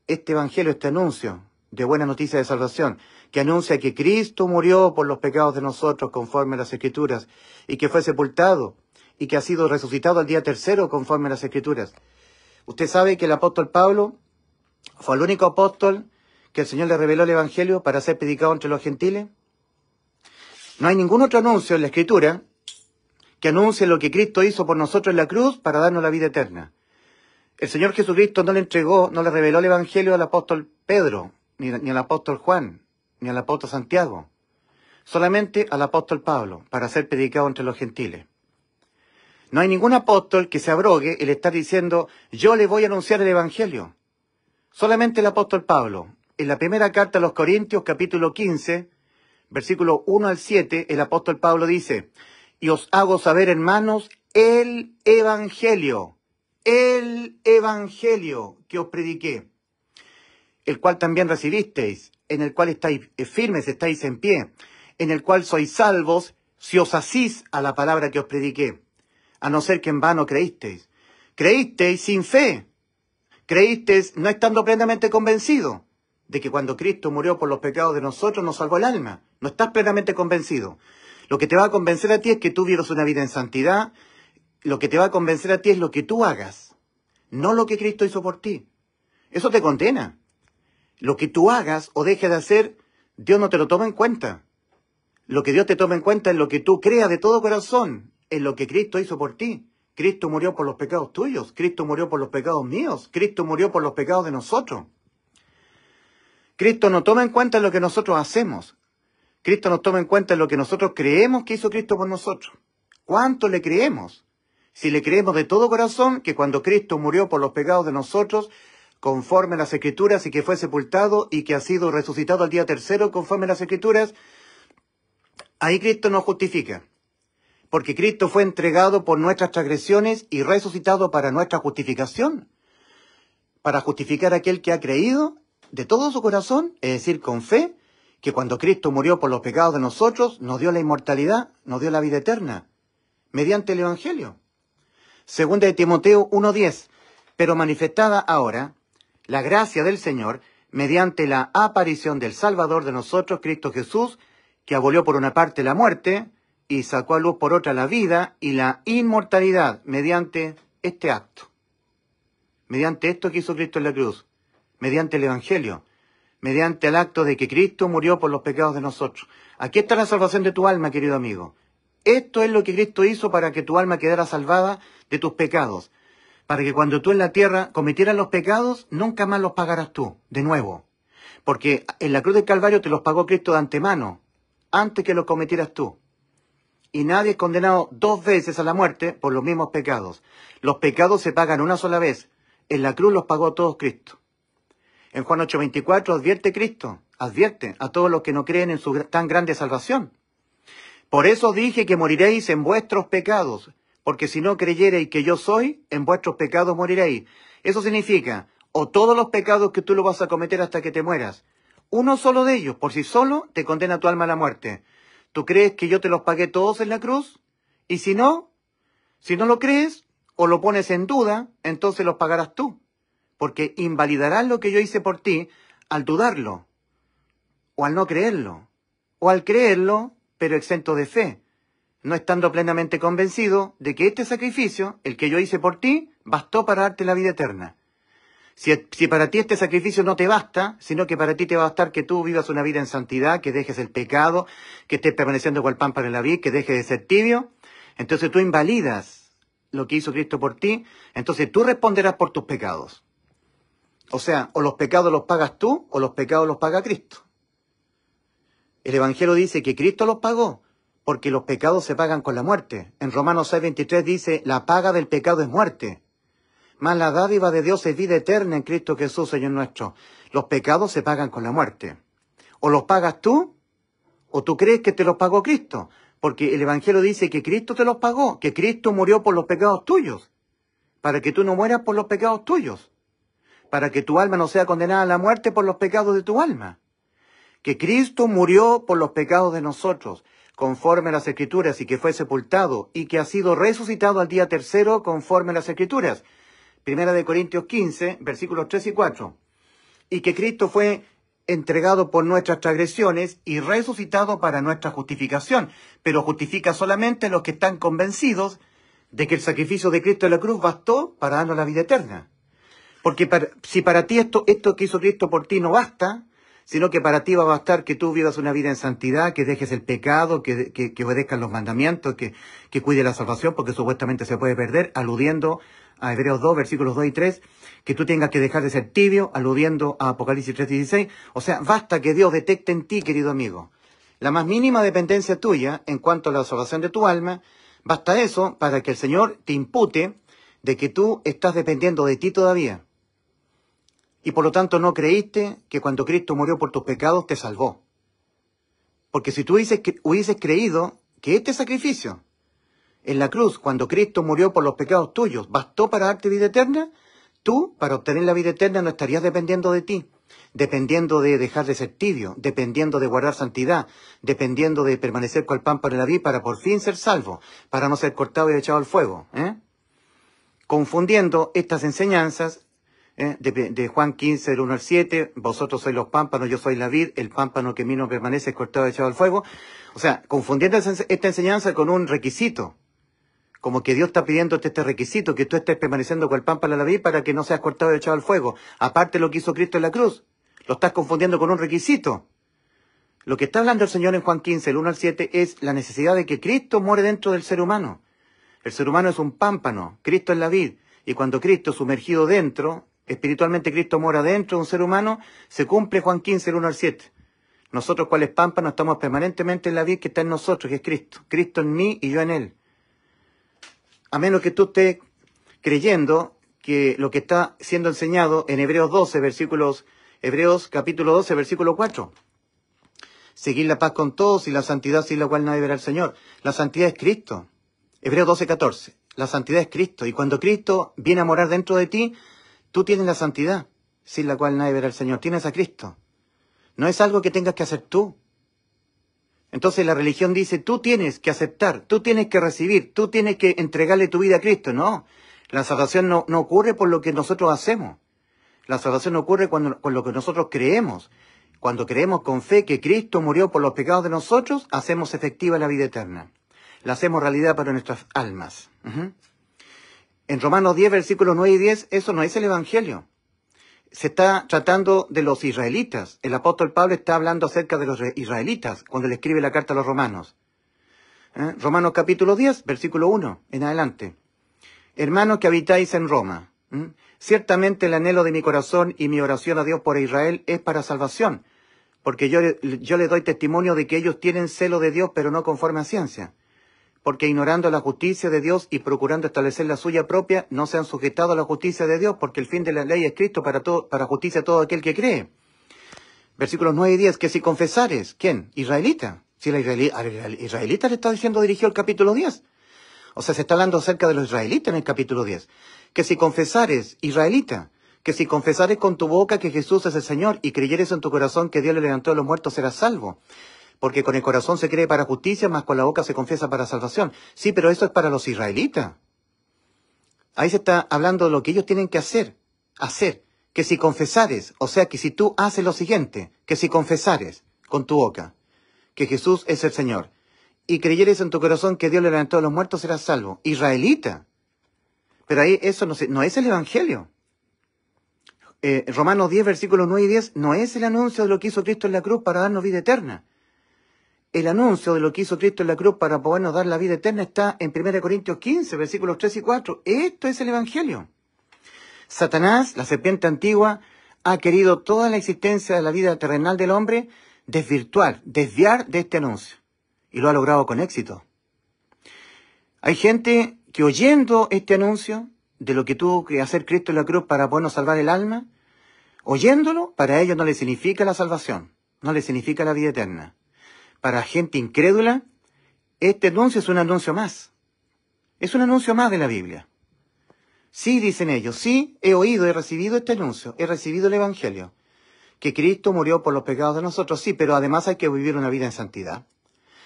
Este evangelio, este anuncio de buena noticia de salvación, que anuncia que Cristo murió por los pecados de nosotros conforme a las Escrituras, y que fue sepultado, y que ha sido resucitado al día tercero conforme a las Escrituras. Usted sabe que el apóstol Pablo fue el único apóstol que el Señor le reveló el evangelio para ser predicado entre los gentiles. No hay ningún otro anuncio en la Escritura que anuncie lo que Cristo hizo por nosotros en la cruz para darnos la vida eterna. El Señor Jesucristo no le reveló el evangelio al apóstol Pedro, ni al apóstol Juan, ni al apóstol Santiago, solamente al apóstol Pablo, para ser predicado entre los gentiles. No hay ningún apóstol que se abrogue el estar diciendo, yo le voy a anunciar el evangelio. Solamente el apóstol Pablo. En la primera carta a los Corintios, capítulo 15, versículo 1 al 7, el apóstol Pablo dice, y os hago saber, hermanos, el evangelio que os prediqué, el cual también recibisteis, en el cual estáis firmes, estáis en pie, en el cual sois salvos, si os asís a la palabra que os prediqué, a no ser que en vano creísteis. Creísteis sin fe, creísteis no estando plenamente convencido de que cuando Cristo murió por los pecados de nosotros nos salvó el alma. No estás plenamente convencido. Lo que te va a convencer a ti es que tú vivas una vida en santidad. Lo que te va a convencer a ti es lo que tú hagas, no lo que Cristo hizo por ti. Eso te condena. Lo que tú hagas o dejes de hacer, Dios no te lo toma en cuenta. Lo que Dios te toma en cuenta es lo que tú creas de todo corazón, en lo que Cristo hizo por ti. Cristo murió por los pecados tuyos, Cristo murió por los pecados míos, Cristo murió por los pecados de nosotros. Cristo no toma en cuenta lo que nosotros hacemos. Cristo nos toma en cuenta lo que nosotros creemos que hizo Cristo por nosotros. ¿Cuánto le creemos? Si le creemos de todo corazón que cuando Cristo murió por los pecados de nosotros, conforme a las Escrituras, y que fue sepultado y que ha sido resucitado al día tercero conforme a las Escrituras, ahí Cristo nos justifica. Porque Cristo fue entregado por nuestras transgresiones y resucitado para nuestra justificación. Para justificar a aquel que ha creído de todo su corazón, es decir, con fe, que cuando Cristo murió por los pecados de nosotros, nos dio la inmortalidad, nos dio la vida eterna, mediante el Evangelio. Segunda de Timoteo 1:10, pero manifestada ahora la gracia del Señor mediante la aparición del Salvador de nosotros, Cristo Jesús, que abolió por una parte la muerte y sacó a luz por otra la vida y la inmortalidad mediante este acto. Mediante esto que hizo Cristo en la cruz, mediante el Evangelio. mediante el acto de que Cristo murió por los pecados de nosotros. Aquí está la salvación de tu alma, querido amigo. Esto es lo que Cristo hizo para que tu alma quedara salvada de tus pecados. Para que cuando tú en la tierra cometieras los pecados, nunca más los pagaras tú, de nuevo. Porque en la cruz del Calvario te los pagó Cristo de antemano, antes que los cometieras tú. Y nadie es condenado 2 veces a la muerte por los mismos pecados. Los pecados se pagan una sola vez. En la cruz los pagó todos Cristo. En Juan 8:24 advierte Cristo, advierte a todos los que no creen en su tan grande salvación. Por eso dije que moriréis en vuestros pecados, porque si no creyereis que yo soy, en vuestros pecados moriréis. Eso significa, o todos los pecados que tú lo vas a cometer hasta que te mueras, uno solo de ellos, por sí solo, te condena tu alma a la muerte. ¿Tú crees que yo te los pagué todos en la cruz? Y si no lo crees, o lo pones en duda, entonces los pagarás tú. Porque invalidarás lo que yo hice por ti al dudarlo, o al no creerlo, o al creerlo, pero exento de fe, no estando plenamente convencido de que este sacrificio, el que yo hice por ti, bastó para darte la vida eterna. Si para ti este sacrificio no te basta, sino que para ti te va a bastar que tú vivas una vida en santidad, que dejes el pecado, que estés permaneciendo con el pan para la vida, que dejes de ser tibio, entonces tú invalidas lo que hizo Cristo por ti, entonces tú responderás por tus pecados. O sea, o los pecados los pagas tú, o los pecados los paga Cristo. El Evangelio dice que Cristo los pagó, porque los pecados se pagan con la muerte. En Romanos 6:23 dice, la paga del pecado es muerte. Mas la dádiva de Dios es vida eterna en Cristo Jesús, Señor nuestro. Los pecados se pagan con la muerte. O los pagas tú, o tú crees que te los pagó Cristo. Porque el Evangelio dice que Cristo te los pagó, que Cristo murió por los pecados tuyos, para que tú no mueras por los pecados tuyos, para que tu alma no sea condenada a la muerte por los pecados de tu alma. Que Cristo murió por los pecados de nosotros, conforme a las Escrituras, y que fue sepultado, y que ha sido resucitado al día tercero, conforme a las Escrituras. 1 Corintios 15, versículos 3 y 4. Y que Cristo fue entregado por nuestras transgresiones y resucitado para nuestra justificación. Pero justifica solamente a los que están convencidos de que el sacrificio de Cristo en la cruz bastó para darnos la vida eterna. Porque si para ti esto que hizo Cristo por ti no basta, sino que para ti va a bastar que tú vivas una vida en santidad, que dejes el pecado, que obedezcas los mandamientos, que cuide la salvación, porque supuestamente se puede perder, aludiendo a Hebreos 2, versículos 2 y 3, que tú tengas que dejar de ser tibio, aludiendo a Apocalipsis 3:16. O sea, basta que Dios detecte en ti, querido amigo, la más mínima dependencia tuya en cuanto a la salvación de tu alma. Basta eso para que el Señor te impute de que tú estás dependiendo de ti todavía. Y por lo tanto no creíste que cuando Cristo murió por tus pecados te salvó. Porque si tú hubieses creído que este sacrificio en la cruz, cuando Cristo murió por los pecados tuyos, bastó para darte vida eterna, tú, para obtener la vida eterna, no estarías dependiendo de ti, dependiendo de dejar de ser tibio, dependiendo de guardar santidad, dependiendo de permanecer con el pan para la vida, para por fin ser salvo, para no ser cortado y echado al fuego. Confundiendo estas enseñanzas de Juan 15, del 1 al 7, vosotros sois los pámpanos, yo soy la vid, el pámpano que en mí no permanece es cortado y echado al fuego. O sea, confundiendo esta enseñanza con un requisito, como que Dios está pidiéndote este requisito, que tú estés permaneciendo con el pan para la vid para que no seas cortado y echado al fuego. Aparte de lo que hizo Cristo en la cruz, lo estás confundiendo con un requisito. Lo que está hablando el Señor en Juan 15, del 1 al 7, es la necesidad de que Cristo muere dentro del ser humano. El ser humano es un pámpano, Cristo es la vid, y cuando Cristo sumergido dentro, espiritualmente Cristo mora dentro de un ser humano, se cumple Juan 15, del 1 al 7. Nosotros, cuales pámpanos, estamos permanentemente en la vid que está en nosotros, que es Cristo. Cristo en mí y yo en Él. A menos que tú estés creyendo que lo que está siendo enseñado en Hebreos capítulo 12, versículo 4. Seguir la paz con todos y la santidad sin la cual nadie verá al Señor. La santidad es Cristo. Hebreos 12, 14. La santidad es Cristo. Y cuando Cristo viene a morar dentro de ti, tú tienes la santidad sin la cual nadie verá al Señor. Tienes a Cristo. No es algo que tengas que hacer tú. Entonces la religión dice, tú tienes que aceptar, tú tienes que recibir, tú tienes que entregarle tu vida a Cristo. No, la salvación no ocurre por lo que nosotros hacemos. La salvación ocurre con lo que nosotros creemos. Cuando creemos con fe que Cristo murió por los pecados de nosotros, hacemos efectiva la vida eterna. La hacemos realidad para nuestras almas. En Romanos 10, versículos 9 y 10, eso no es el Evangelio. se está tratando de los israelitas. El apóstol Pablo está hablando acerca de los israelitas cuando le escribe la carta a los romanos. Romanos capítulo 10, versículo 1 en adelante. Hermanos que habitáis en Roma, ciertamente el anhelo de mi corazón y mi oración a Dios por Israel es para salvación, porque yo le doy testimonio de que ellos tienen celo de Dios, pero no conforme a ciencia. Porque ignorando la justicia de Dios y procurando establecer la suya propia, no se han sujetado a la justicia de Dios, porque el fin de la ley es Cristo para justicia a todo aquel que cree. Versículos 9 y 10, que si confesares, ¿quién? Israelita. Si la israelita le está diciendo dirigió el capítulo 10. O sea, se está hablando acerca de los israelitas en el capítulo 10. Que si confesares, israelita, que si confesares con tu boca que Jesús es el Señor y creyeres en tu corazón que Dios le levantó de los muertos, serás salvo. Porque con el corazón se cree para justicia, mas con la boca se confiesa para salvación. Sí, pero eso es para los israelitas. Ahí se está hablando de lo que ellos tienen que hacer. Que si confesares, o sea, que si tú haces lo siguiente, que si confesares con tu boca que Jesús es el Señor y creyeres en tu corazón que Dios le levantó de los muertos, serás salvo. Israelita. Pero ahí eso no es el Evangelio. Romanos 10, versículos 9 y 10, no es el anuncio de lo que hizo Cristo en la cruz para darnos vida eterna. El anuncio de lo que hizo Cristo en la cruz para podernos dar la vida eterna está en 1 Corintios 15, versículos 3 y 4. Esto es el Evangelio. Satanás, la serpiente antigua, ha querido toda la existencia de la vida terrenal del hombre desviar de este anuncio. Y lo ha logrado con éxito. Hay gente que oyendo este anuncio de lo que tuvo que hacer Cristo en la cruz para podernos salvar el alma, oyéndolo, para ellos no le significa la salvación, no le significa la vida eterna. Para gente incrédula, este anuncio es un anuncio más. Es un anuncio más de la Biblia. Sí, dicen ellos, sí, he oído, he recibido este anuncio, he recibido el Evangelio, que Cristo murió por los pecados de nosotros, sí, pero además hay que vivir una vida en santidad.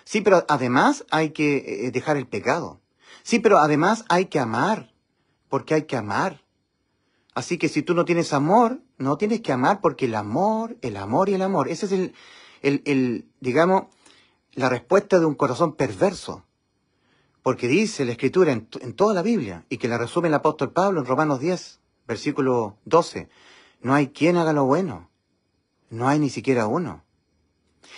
Sí, pero además hay que dejar el pecado. Sí, pero además hay que amar, porque hay que amar. Así que si tú no tienes amor, no tienes que amar, porque el amor y el amor, ese es digamos, la respuesta de un corazón perverso. Porque dice la Escritura en toda la Biblia, y que la resume el apóstol Pablo en Romanos 10, versículo 12, no hay quien haga lo bueno, no hay ni siquiera uno.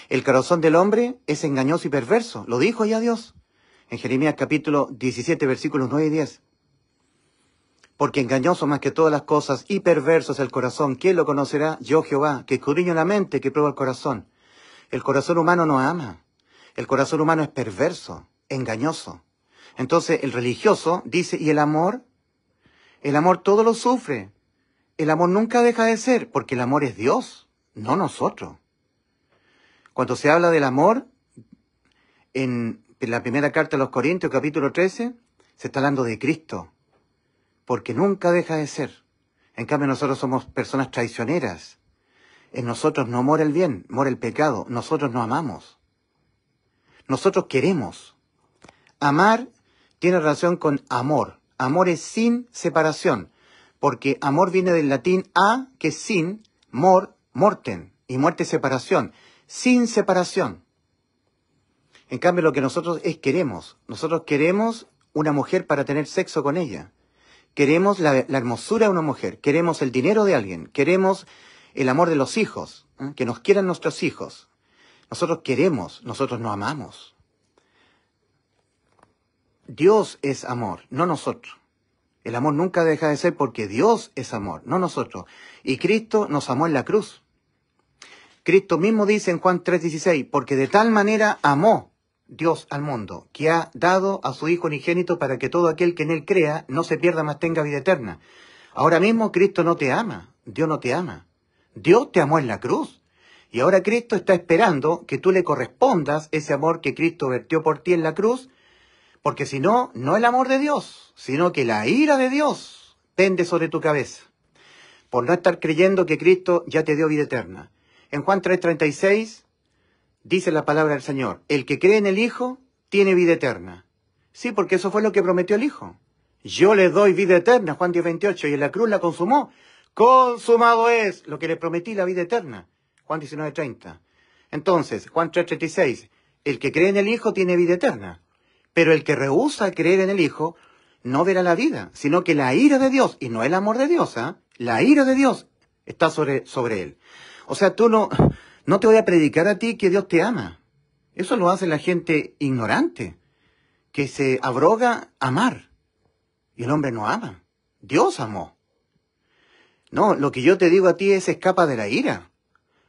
El corazón del hombre es engañoso y perverso, lo dijo ya Dios, en Jeremías capítulo 17, versículos 9 y 10. Porque engañoso más que todas las cosas y perverso es el corazón, ¿quién lo conocerá? Yo Jehová, que escudriño la mente, que prueba el corazón. El corazón humano no ama. El corazón humano es perverso, engañoso. Entonces el religioso dice, ¿y el amor? El amor todo lo sufre. El amor nunca deja de ser, porque el amor es Dios, no nosotros. Cuando se habla del amor, en la primera carta de los Corintios, capítulo 13, se está hablando de Cristo, porque nunca deja de ser. En cambio nosotros somos personas traicioneras. En nosotros no mora el bien, mora el pecado. Nosotros no amamos. Nosotros queremos. Amar tiene relación con amor. Amor es sin separación, porque amor viene del latín a, que es sin, morten, y muerte es separación. Sin separación. En cambio lo que nosotros queremos. Nosotros queremos una mujer para tener sexo con ella. Queremos la hermosura de una mujer. Queremos el dinero de alguien. Queremos el amor de los hijos. Que nos quieran nuestros hijos. Nosotros queremos, nosotros no amamos. Dios es amor, no nosotros. El amor nunca deja de ser porque Dios es amor, no nosotros. Y Cristo nos amó en la cruz. Cristo mismo dice en Juan 3:16, porque de tal manera amó Dios al mundo, que ha dado a su Hijo unigénito para que todo aquel que en Él crea no se pierda, mas tenga vida eterna. Ahora mismo Cristo no te ama, Dios no te ama. Dios te amó en la cruz. Y ahora Cristo está esperando que tú le correspondas ese amor que Cristo vertió por ti en la cruz, porque si no, no el amor de Dios, sino que la ira de Dios pende sobre tu cabeza, por no estar creyendo que Cristo ya te dio vida eterna. En Juan 3:36 dice la palabra del Señor, el que cree en el Hijo tiene vida eterna. Sí, porque eso fue lo que prometió el Hijo. Yo le doy vida eterna, Juan 10:28, y en la cruz la consumó. Consumado es lo que le prometí, la vida eterna. Juan 19:30. Entonces, Juan 3:36, el que cree en el Hijo tiene vida eterna. Pero el que rehúsa creer en el Hijo no verá la vida, sino que la ira de Dios, y no el amor de Dios, la ira de Dios está sobre él. O sea, tú no te voy a predicar a ti que Dios te ama. Eso lo hace la gente ignorante, que se abroga amar. Y el hombre no ama. Dios amó. No, lo que yo te digo a ti es escapa de la ira.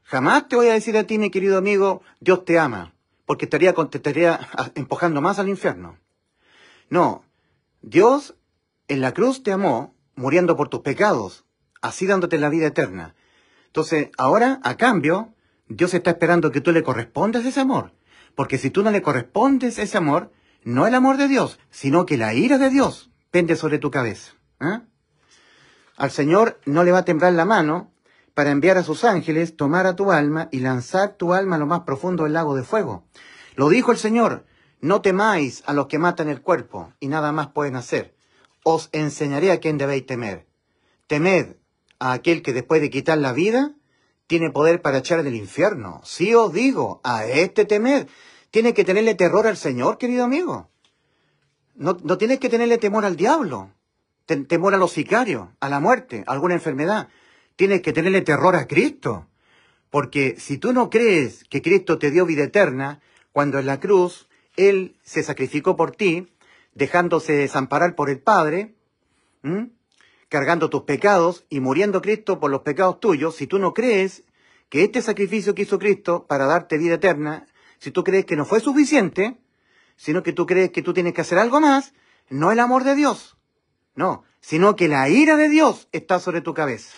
Jamás te voy a decir a ti, mi querido amigo, Dios te ama, porque te estaría empujando más al infierno. No, Dios en la cruz te amó, muriendo por tus pecados, así dándote la vida eterna. Entonces, ahora, a cambio, Dios está esperando que tú le correspondas ese amor. Porque si tú no le correspondes ese amor, no el amor de Dios, sino que la ira de Dios pende sobre tu cabeza. ¿Eh? Al Señor no le va a temblar la mano para enviar a sus ángeles, tomar a tu alma y lanzar tu alma a lo más profundo del lago de fuego. Lo dijo el Señor, no temáis a los que matan el cuerpo y nada más pueden hacer. Os enseñaré a quién debéis temer. Temed a aquel que después de quitar la vida tiene poder para echar del infierno. Sí os digo, a este temed. Tiene que tenerle terror al Señor, querido amigo. No tienes que tenerle temor al diablo, temor a los sicarios, a la muerte, a alguna enfermedad. Tienes que tenerle terror a Cristo. Porque si tú no crees que Cristo te dio vida eterna, cuando en la cruz Él se sacrificó por ti, dejándose desamparar por el Padre, cargando tus pecados y muriendo Cristo por los pecados tuyos, si tú no crees que este sacrificio que hizo Cristo para darte vida eterna, si tú crees que no fue suficiente, sino que tú crees que tú tienes que hacer algo más, no el amor de Dios, no, sino que la ira de Dios está sobre tu cabeza.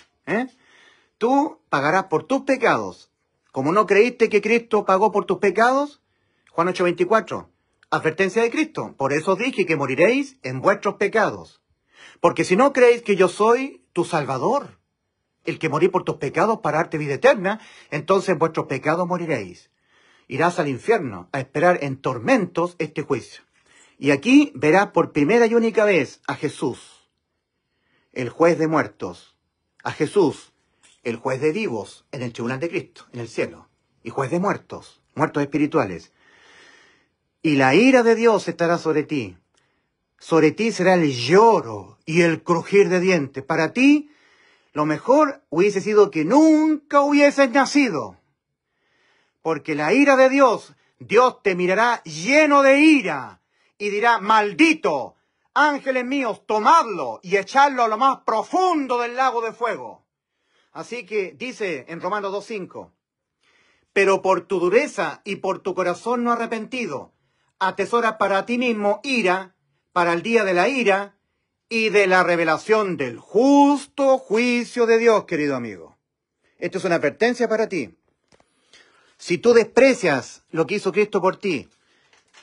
Tú pagarás por tus pecados. Como no creíste que Cristo pagó por tus pecados, Juan 8:24, advertencia de Cristo. Por eso dije que moriréis en vuestros pecados. Porque si no creéis que yo soy tu Salvador, el que morí por tus pecados para darte vida eterna, entonces en vuestros pecados moriréis. Irás al infierno a esperar en tormentos este juicio. Y aquí verás por primera y única vez a Jesús, el juez de muertos, a Jesús, el juez de vivos, en el tribunal de Cristo, en el cielo, y juez de muertos, muertos espirituales. Y la ira de Dios estará sobre ti. Sobre ti será el lloro y el crujir de dientes. Para ti, lo mejor hubiese sido que nunca hubieses nacido. Porque la ira de Dios, Dios te mirará lleno de ira y dirá, maldito, ángeles míos, tomadlo y echadlo a lo más profundo del lago de fuego. Así que dice en Romanos 2:5, pero por tu dureza y por tu corazón no arrepentido, atesora para ti mismo ira, para el día de la ira y de la revelación del justo juicio de Dios, querido amigo. Esto es una advertencia para ti. Si tú desprecias lo que hizo Cristo por ti,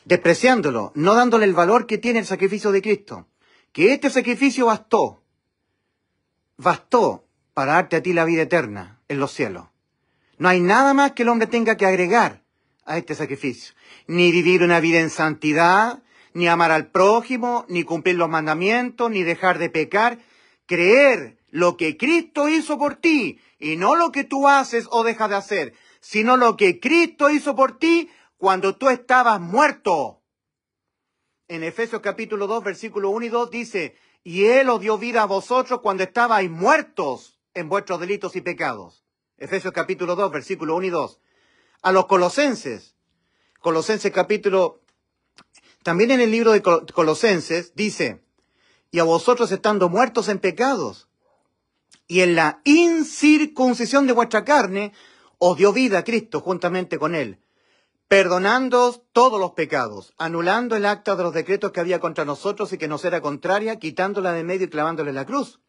despreciándolo, no dándole el valor que tiene el sacrificio de Cristo, que este sacrificio bastó para darte a ti la vida eterna en los cielos. No hay nada más que el hombre tenga que agregar a este sacrificio. Ni vivir una vida en santidad, ni amar al prójimo, ni cumplir los mandamientos, ni dejar de pecar. Creer lo que Cristo hizo por ti, y no lo que tú haces o dejas de hacer, sino lo que Cristo hizo por ti cuando tú estabas muerto. En Efesios capítulo 2, versículo 1 y 2 dice, y Él os dio vida a vosotros cuando estabais muertos en vuestros delitos y pecados. Efesios capítulo 2, versículo 1 y 2. A los Colosenses capítulo, también en el libro de Colosenses dice, y a vosotros estando muertos en pecados, y en la incircuncisión de vuestra carne, os dio vida Cristo juntamente con Él, perdonándoos todos los pecados, anulando el acta de los decretos que había contra nosotros y que nos era contraria, quitándola de medio y clavándola en la cruz.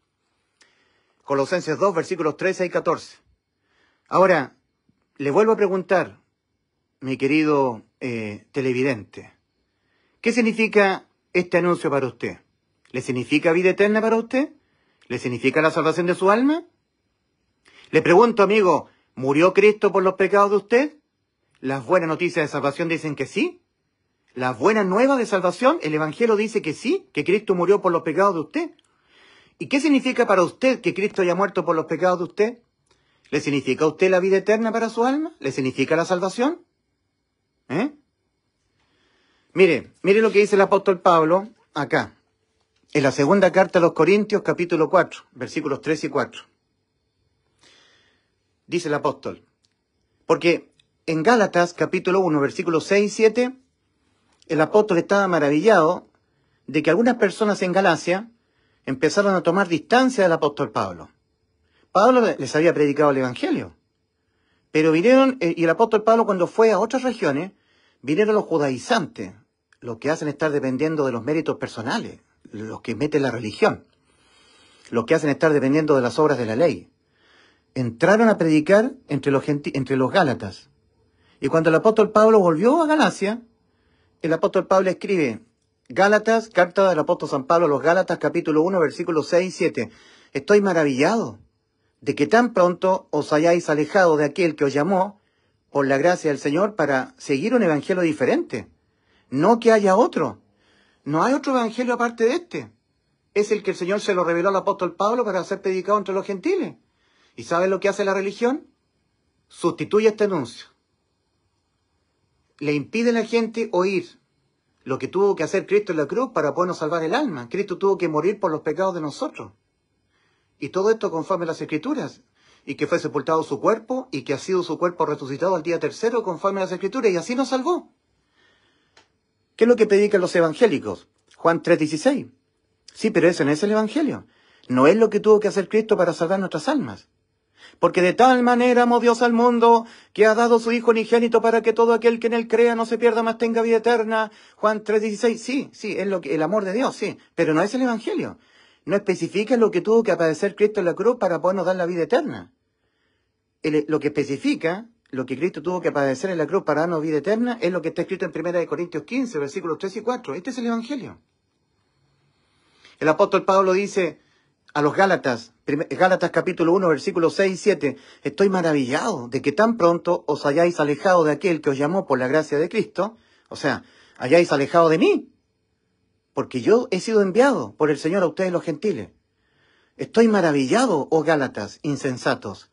Colosenses 2, versículos 13 y 14. Ahora, le vuelvo a preguntar, mi querido televidente, ¿qué significa este anuncio para usted? ¿Le significa vida eterna para usted? ¿Le significa la salvación de su alma? Le pregunto, amigo, ¿murió Cristo por los pecados de usted? ¿Las buenas noticias de salvación dicen que sí? ¿Las buenas nuevas de salvación? El Evangelio dice que sí, que Cristo murió por los pecados de usted. ¿Y qué significa para usted que Cristo haya muerto por los pecados de usted? ¿Le significa a usted la vida eterna para su alma? ¿Le significa la salvación? Mire lo que dice el apóstol Pablo acá, en la segunda carta a los Corintios, capítulo 4, versículos 3 y 4. dice el apóstol. Porque en Gálatas capítulo 1, versículos 6 y 7, el apóstol estaba maravillado de que algunas personas en Galacia empezaron a tomar distancia del apóstol Pablo. Pablo les había predicado el evangelio. Pero vinieron, y el apóstol Pablo cuando fue a otras regiones, vinieron los judaizantes, los que hacen estar dependiendo de los méritos personales, los que meten la religión, los que hacen estar dependiendo de las obras de la ley. Entraron a predicar entre los gálatas. Y cuando el apóstol Pablo volvió a Galacia, el apóstol Pablo escribe, Gálatas, carta del apóstol San Pablo a los Gálatas, capítulo 1, versículos 6 y 7. Estoy maravillado de que tan pronto os hayáis alejado de aquel que os llamó por la gracia del Señor para seguir un evangelio diferente. No que haya otro. No hay otro evangelio aparte de este. Es el que el Señor se lo reveló al apóstol Pablo para ser predicado entre los gentiles. ¿Y sabe lo que hace la religión? Sustituye este anuncio. Le impide a la gente oír lo que tuvo que hacer Cristo en la cruz para podernos salvar el alma. Cristo tuvo que morir por los pecados de nosotros. Y todo esto conforme a las Escrituras. Y que fue sepultado su cuerpo y que ha sido su cuerpo resucitado al día tercero conforme a las Escrituras. Y así nos salvó. ¿Qué es lo que predican los evangélicos? Juan 3:16. Sí, pero ese no es el evangelio. No es lo que tuvo que hacer Cristo para salvar nuestras almas. Porque de tal manera amó Dios al mundo, que ha dado su Hijo unigénito para que todo aquel que en él crea no se pierda, mas tenga vida eterna. Juan 3:16, sí, es el amor de Dios, sí, pero no es el evangelio. No especifica lo que tuvo que padecer Cristo en la cruz para podernos dar la vida eterna. Lo que especifica, lo que Cristo tuvo que padecer en la cruz para darnos vida eterna, es lo que está escrito en 1 Corintios 15, versículos 3 y 4. Este es el evangelio. El apóstol Pablo dice a los Gálatas, Gálatas capítulo 1, versículos 6 y 7, estoy maravillado de que tan pronto os hayáis alejado de aquel que os llamó por la gracia de Cristo, o sea, hayáis alejado de mí, porque yo he sido enviado por el Señor a ustedes los gentiles. Estoy maravillado, oh Gálatas, insensatos.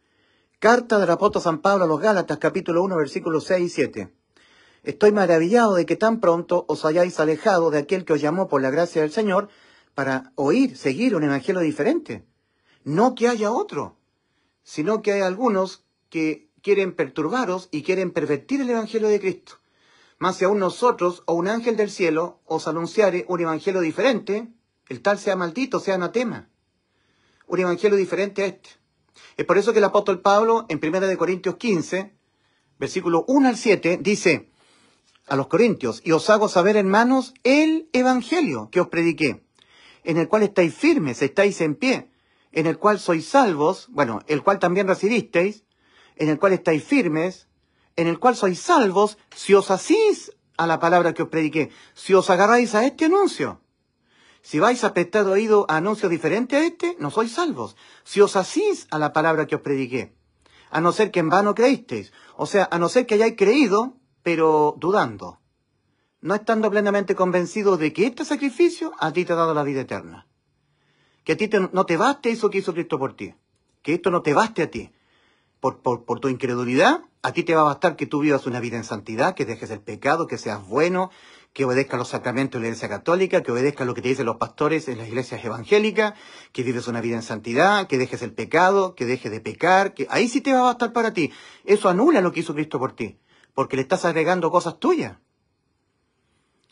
Carta del apóstol San Pablo a los Gálatas capítulo 1, versículos 6 y 7. Estoy maravillado de que tan pronto os hayáis alejado de aquel que os llamó por la gracia del Señor para seguir un evangelio diferente. No que haya otro, sino que hay algunos que quieren perturbaros y quieren pervertir el evangelio de Cristo. Mas si aún nosotros o un ángel del cielo os anunciare un evangelio diferente, el tal sea maldito, sea anatema. Un evangelio diferente a este. Es por eso que el apóstol Pablo en 1 Corintios 15, versículo 1 al 7, dice a los corintios, y os hago saber, hermanos, el evangelio que os prediqué, en el cual estáis firmes, estáis en pie, en el cual sois salvos, bueno, el cual también recibisteis, en el cual estáis firmes, en el cual sois salvos, si os asís a la palabra que os prediqué, si os agarráis a este anuncio. Si vais a prestar oído a anuncios diferentes a este, no sois salvos. Si os asís a la palabra que os prediqué, a no ser que en vano creísteis, o sea, a no ser que hayáis creído, pero dudando, no estando plenamente convencidos de que este sacrificio a ti te ha dado la vida eterna. Que a ti no te baste eso que hizo Cristo por ti. Que esto no te baste a ti. Por tu incredulidad, a ti te va a bastar que tú vivas una vida en santidad, que dejes el pecado, que seas bueno, que obedezcas los sacramentos de la Iglesia Católica, que obedezcas lo que te dicen los pastores en las iglesias evangélicas, que vives una vida en santidad, que dejes el pecado, que dejes de pecar, que ahí sí te va a bastar para ti. Eso anula lo que hizo Cristo por ti, porque le estás agregando cosas tuyas.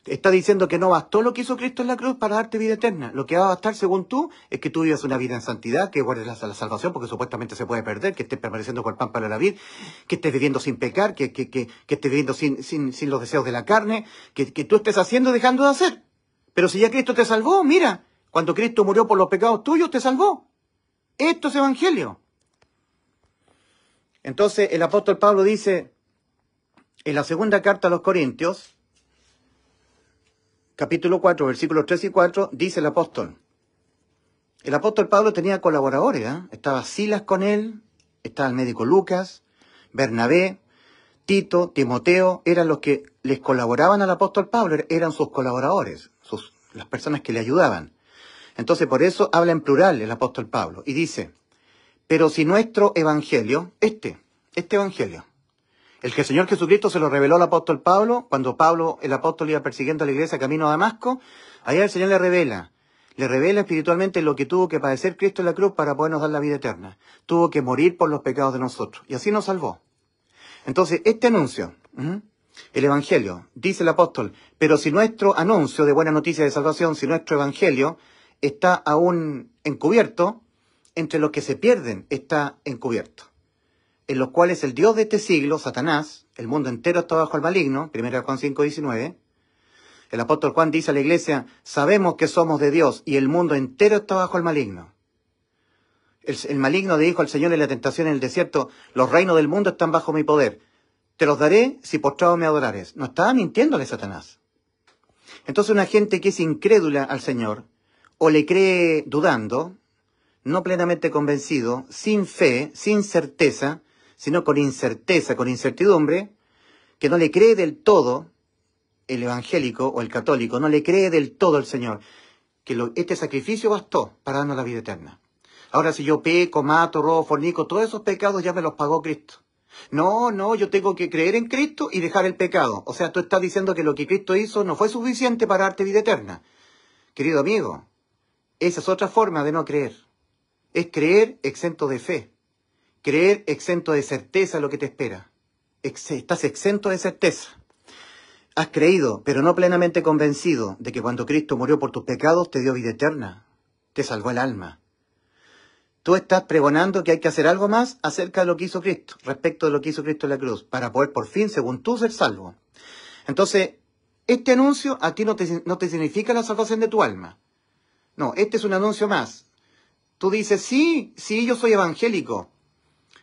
Está diciendo que no bastó lo que hizo Cristo en la cruz para darte vida eterna. Lo que va a bastar, según tú, es que tú vivas una vida en santidad, que guardes la salvación, porque supuestamente se puede perder, que estés permaneciendo con el pan para la vida, que estés viviendo sin pecar, que estés viviendo sin los deseos de la carne, que tú estés haciendo dejando de hacer. Pero si ya Cristo te salvó, mira, cuando Cristo murió por los pecados tuyos, te salvó. Esto es evangelio. Entonces, el apóstol Pablo dice, en la segunda carta a los Corintios, capítulo 4, versículos 3 y 4, dice el apóstol. El apóstol Pablo tenía colaboradores, ¿eh? Estaba Silas con él, estaba el médico Lucas, Bernabé, Tito, Timoteo, eran los que les colaboraban al apóstol Pablo, eran sus colaboradores, las personas que le ayudaban. Entonces por eso habla en plural el apóstol Pablo y dice, pero si nuestro evangelio, este evangelio, el que el Señor Jesucristo se lo reveló al apóstol Pablo, cuando el apóstol iba persiguiendo a la iglesia camino a Damasco, allá el Señor le revela, Le revela espiritualmente lo que tuvo que padecer Cristo en la cruz para podernos dar la vida eterna. Tuvo que morir por los pecados de nosotros. Y así nos salvó. Entonces, este anuncio, el Evangelio, dice el apóstol, pero si nuestro anuncio de buena noticia de salvación, si nuestro Evangelio está aún encubierto, entre los que se pierden está encubierto, en los cuales el Dios de este siglo, Satanás, el mundo entero está bajo el maligno, 1 Juan 5:19, el apóstol Juan dice a la iglesia, sabemos que somos de Dios y el mundo entero está bajo el maligno. El maligno le dijo al Señor en la tentación en el desierto, los reinos del mundo están bajo mi poder. Te los daré si postrado me adorares. No estaba mintiéndole Satanás. Entonces una gente que es incrédula al Señor, o le cree dudando, no plenamente convencido, sin fe, sin certeza, sino con incerteza, con incertidumbre, que no le cree del todo, el evangélico o el católico, no le cree del todo al Señor, que este sacrificio bastó para darnos la vida eterna. Ahora, si yo peco, mato, robo, fornico, todos esos pecados ya me los pagó Cristo. No, yo tengo que creer en Cristo y dejar el pecado. O sea, tú estás diciendo que lo que Cristo hizo no fue suficiente para darte vida eterna. Querido amigo, esa es otra forma de no creer. Es creer exento de fe. Creer exento de certeza lo que te espera. Estás exento de certeza. Has creído, pero no plenamente convencido de que cuando Cristo murió por tus pecados te dio vida eterna. Te salvó el alma. Tú estás pregonando que hay que hacer algo más acerca de lo que hizo Cristo, respecto de lo que hizo Cristo en la cruz, para poder por fin, según tú, ser salvo. Entonces, este anuncio a ti no te significa la salvación de tu alma. No, este es un anuncio más. Tú dices, sí, yo soy evangélico.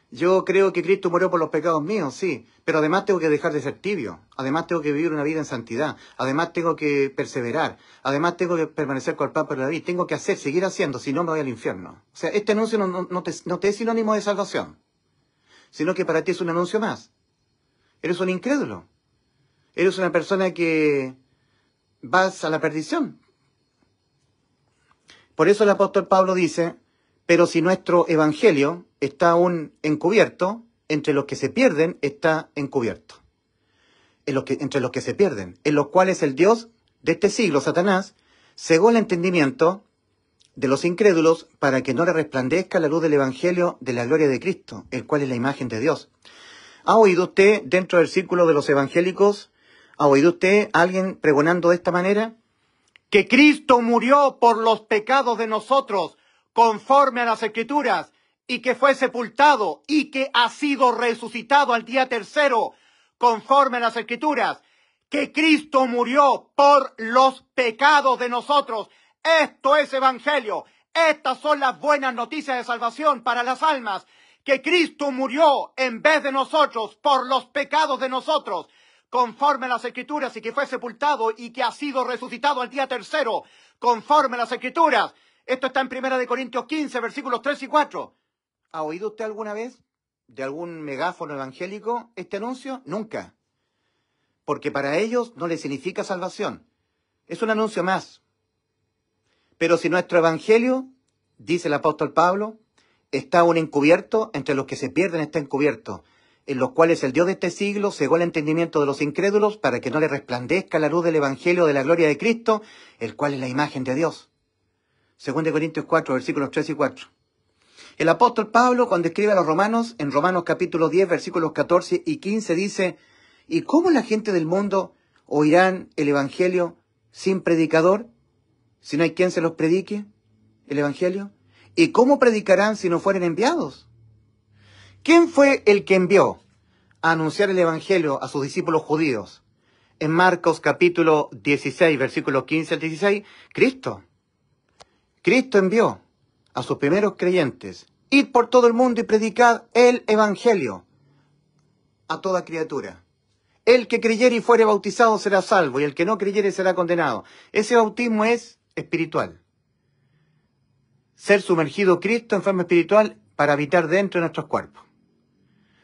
Yo creo que Cristo murió por los pecados míos, sí, pero además tengo que dejar de ser tibio, además tengo que vivir una vida en santidad, además tengo que perseverar, además tengo que permanecer con el pan por la vida, tengo que seguir haciendo, si no me voy al infierno. O sea, este anuncio no te es sinónimo de salvación, sino que para ti es un anuncio más. Eres un incrédulo, eres una persona que vas a la perdición. Por eso el apóstol Pablo dice, pero si nuestro evangelio está aún encubierto, entre los que se pierden está encubierto. Entre los que se pierden, en los cuales el Dios de este siglo, Satanás, cegó el entendimiento de los incrédulos para que no le resplandezca la luz del evangelio de la gloria de Cristo, el cual es la imagen de Dios. ¿Ha oído usted dentro del círculo de los evangélicos, ha oído usted a alguien pregonando de esta manera? Que Cristo murió por los pecados de nosotros, conforme a las Escrituras, y que fue sepultado, y que ha sido resucitado al día tercero, conforme a las Escrituras, que Cristo murió por los pecados de nosotros. Esto es evangelio. Estas son las buenas noticias de salvación para las almas, que Cristo murió en vez de nosotros por los pecados de nosotros, conforme a las Escrituras, y que fue sepultado y que ha sido resucitado al día tercero, conforme a las Escrituras. Esto está en 1 Corintios 15, versículos 3 y 4. ¿Ha oído usted alguna vez de algún megáfono evangélico este anuncio? Nunca. Porque para ellos no les significa salvación. Es un anuncio más. Pero si nuestro evangelio, dice el apóstol Pablo, está aún encubierto, entre los que se pierden está encubierto, en los cuales el Dios de este siglo cegó el entendimiento de los incrédulos para que no le resplandezca la luz del evangelio de la gloria de Cristo, el cual es la imagen de Dios. 2 Corintios 4, versículos 3 y 4. El apóstol Pablo, cuando escribe a los romanos, en Romanos capítulo 10, versículos 14 y 15, dice, ¿y cómo la gente del mundo oirán el evangelio sin predicador? Si no hay quien se los predique, el evangelio. ¿Y cómo predicarán si no fueren enviados? ¿Quién fue el que envió a anunciar el evangelio a sus discípulos judíos? En Marcos capítulo 16, versículos 15 al 16, Cristo. Cristo envió a sus primeros creyentes, id por todo el mundo y predicad el evangelio a toda criatura. El que creyere y fuere bautizado será salvo, y el que no creyere será condenado. Ese bautismo es espiritual. Ser sumergido Cristo en forma espiritual para habitar dentro de nuestros cuerpos.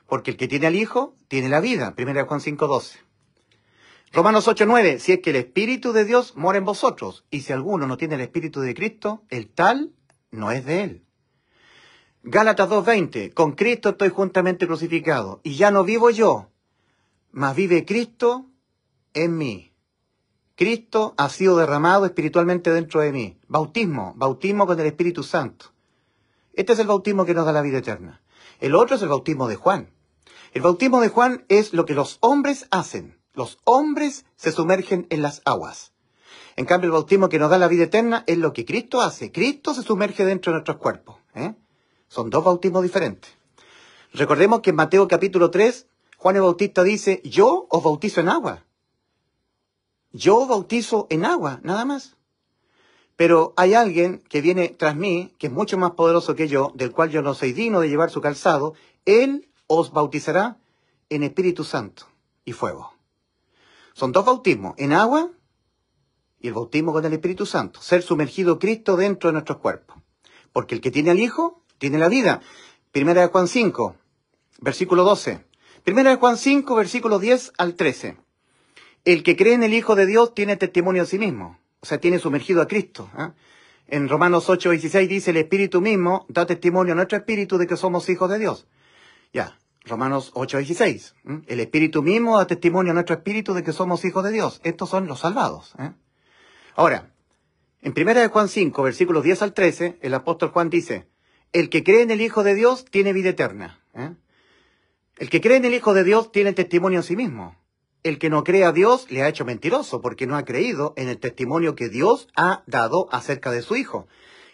Porque el que tiene al Hijo tiene la vida. 1 Juan 5:12. Romanos 8:9. Si es que el Espíritu de Dios mora en vosotros, y si alguno no tiene el Espíritu de Cristo, el tal no es de él. Gálatas 2:20. Con Cristo estoy juntamente crucificado, y ya no vivo yo, mas vive Cristo en mí. Cristo ha sido derramado espiritualmente dentro de mí. Bautismo, bautismo con el Espíritu Santo. Este es el bautismo que nos da la vida eterna. El otro es el bautismo de Juan. El bautismo de Juan es lo que los hombres hacen. Los hombres se sumergen en las aguas. En cambio, el bautismo que nos da la vida eterna es lo que Cristo hace. Cristo se sumerge dentro de nuestros cuerpos. Son dos bautismos diferentes. Recordemos que en Mateo capítulo 3, Juan el Bautista dice, yo os bautizo en agua. Yo bautizo en agua, nada más. Pero hay alguien que viene tras mí, que es mucho más poderoso que yo, del cual yo no soy digno de llevar su calzado. Él os bautizará en Espíritu Santo y fuego. Son dos bautismos, en agua y el bautismo con el Espíritu Santo. Ser sumergido Cristo dentro de nuestros cuerpos. Porque el que tiene al Hijo, tiene la vida. Primera de Juan 5, versículo 12. Primera de Juan 5, versículo 10 al 13. El que cree en el Hijo de Dios tiene testimonio en sí mismo. O sea, tiene sumergido a Cristo. En Romanos 8, 16 dice, el Espíritu mismo da testimonio a nuestro espíritu de que somos hijos de Dios. Ya, Romanos 8, 16. El Espíritu mismo da testimonio a nuestro espíritu de que somos hijos de Dios. Estos son los salvados. Ahora, en Primera de Juan 5, versículos 10 al 13, el apóstol Juan dice, el que cree en el Hijo de Dios tiene vida eterna. El que cree en el Hijo de Dios tiene testimonio en sí mismo. El que no cree a Dios le ha hecho mentiroso porque no ha creído en el testimonio que Dios ha dado acerca de su Hijo.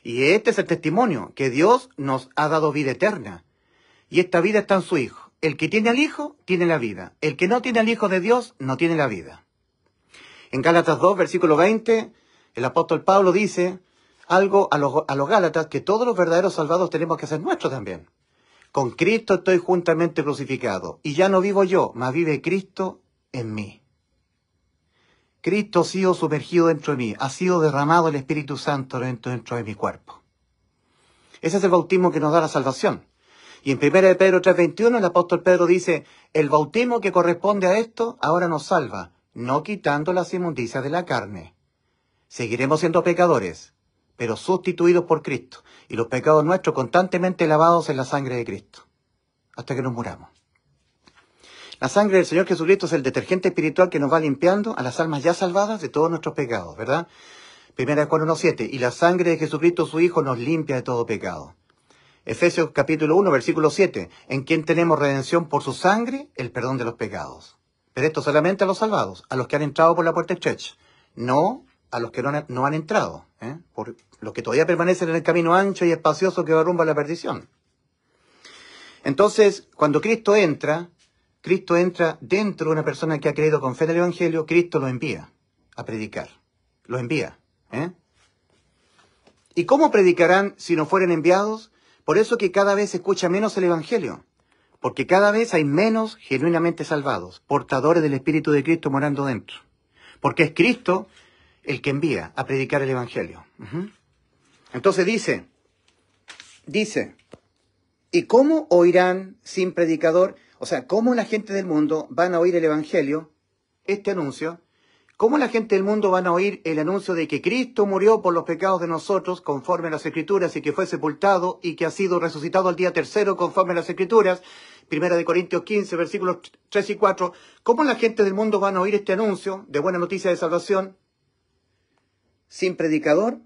Y este es el testimonio, que Dios nos ha dado vida eterna. Y esta vida está en su Hijo. El que tiene al Hijo, tiene la vida. El que no tiene al Hijo de Dios, no tiene la vida. En Gálatas 2, versículo 20, el apóstol Pablo dice algo a los Gálatas, que todos los verdaderos salvados tenemos que ser nuestros también. Con Cristo estoy juntamente crucificado, y ya no vivo yo, mas vive Cristo en mí. Cristo ha sido sumergido dentro de mí, ha sido derramado el Espíritu Santo dentro de mi cuerpo. Ese es el bautismo que nos da la salvación. Y en 1 de Pedro 3:21 el apóstol Pedro dice, el bautismo que corresponde a esto ahora nos salva, no quitando las inmundicias de la carne. Seguiremos siendo pecadores, pero sustituidos por Cristo, y los pecados nuestros constantemente lavados en la sangre de Cristo, hasta que nos muramos. La sangre del Señor Jesucristo es el detergente espiritual que nos va limpiando a las almas ya salvadas de todos nuestros pecados, ¿verdad? 1 Juan 1:7, y la sangre de Jesucristo su Hijo nos limpia de todo pecado. Efesios capítulo 1, versículo 7, en quien tenemos redención por su sangre, el perdón de los pecados. Pero esto solamente a los salvados, a los que han entrado por la puerta estrecha, no a los que no han entrado, por los que todavía permanecen en el camino ancho y espacioso que va rumbo a la perdición. Entonces, cuando Cristo entra dentro de una persona que ha creído con fe en el Evangelio, Cristo lo envía a predicar. Lo envía. ¿Y cómo predicarán si no fueren enviados? Por eso que cada vez se escucha menos el Evangelio. Porque cada vez hay menos genuinamente salvados, portadores del Espíritu de Cristo morando dentro. Porque es Cristo el que envía a predicar el Evangelio. Entonces dice, ¿y cómo oirán sin predicador? O sea, ¿cómo la gente del mundo van a oír el Evangelio, este anuncio? ¿Cómo la gente del mundo van a oír el anuncio de que Cristo murió por los pecados de nosotros, conforme a las Escrituras, y que fue sepultado, y que ha sido resucitado al día tercero, conforme a las Escrituras? 1 Corintios 15, versículos 3 y 4. ¿Cómo la gente del mundo van a oír este anuncio de buena noticia de salvación sin predicador?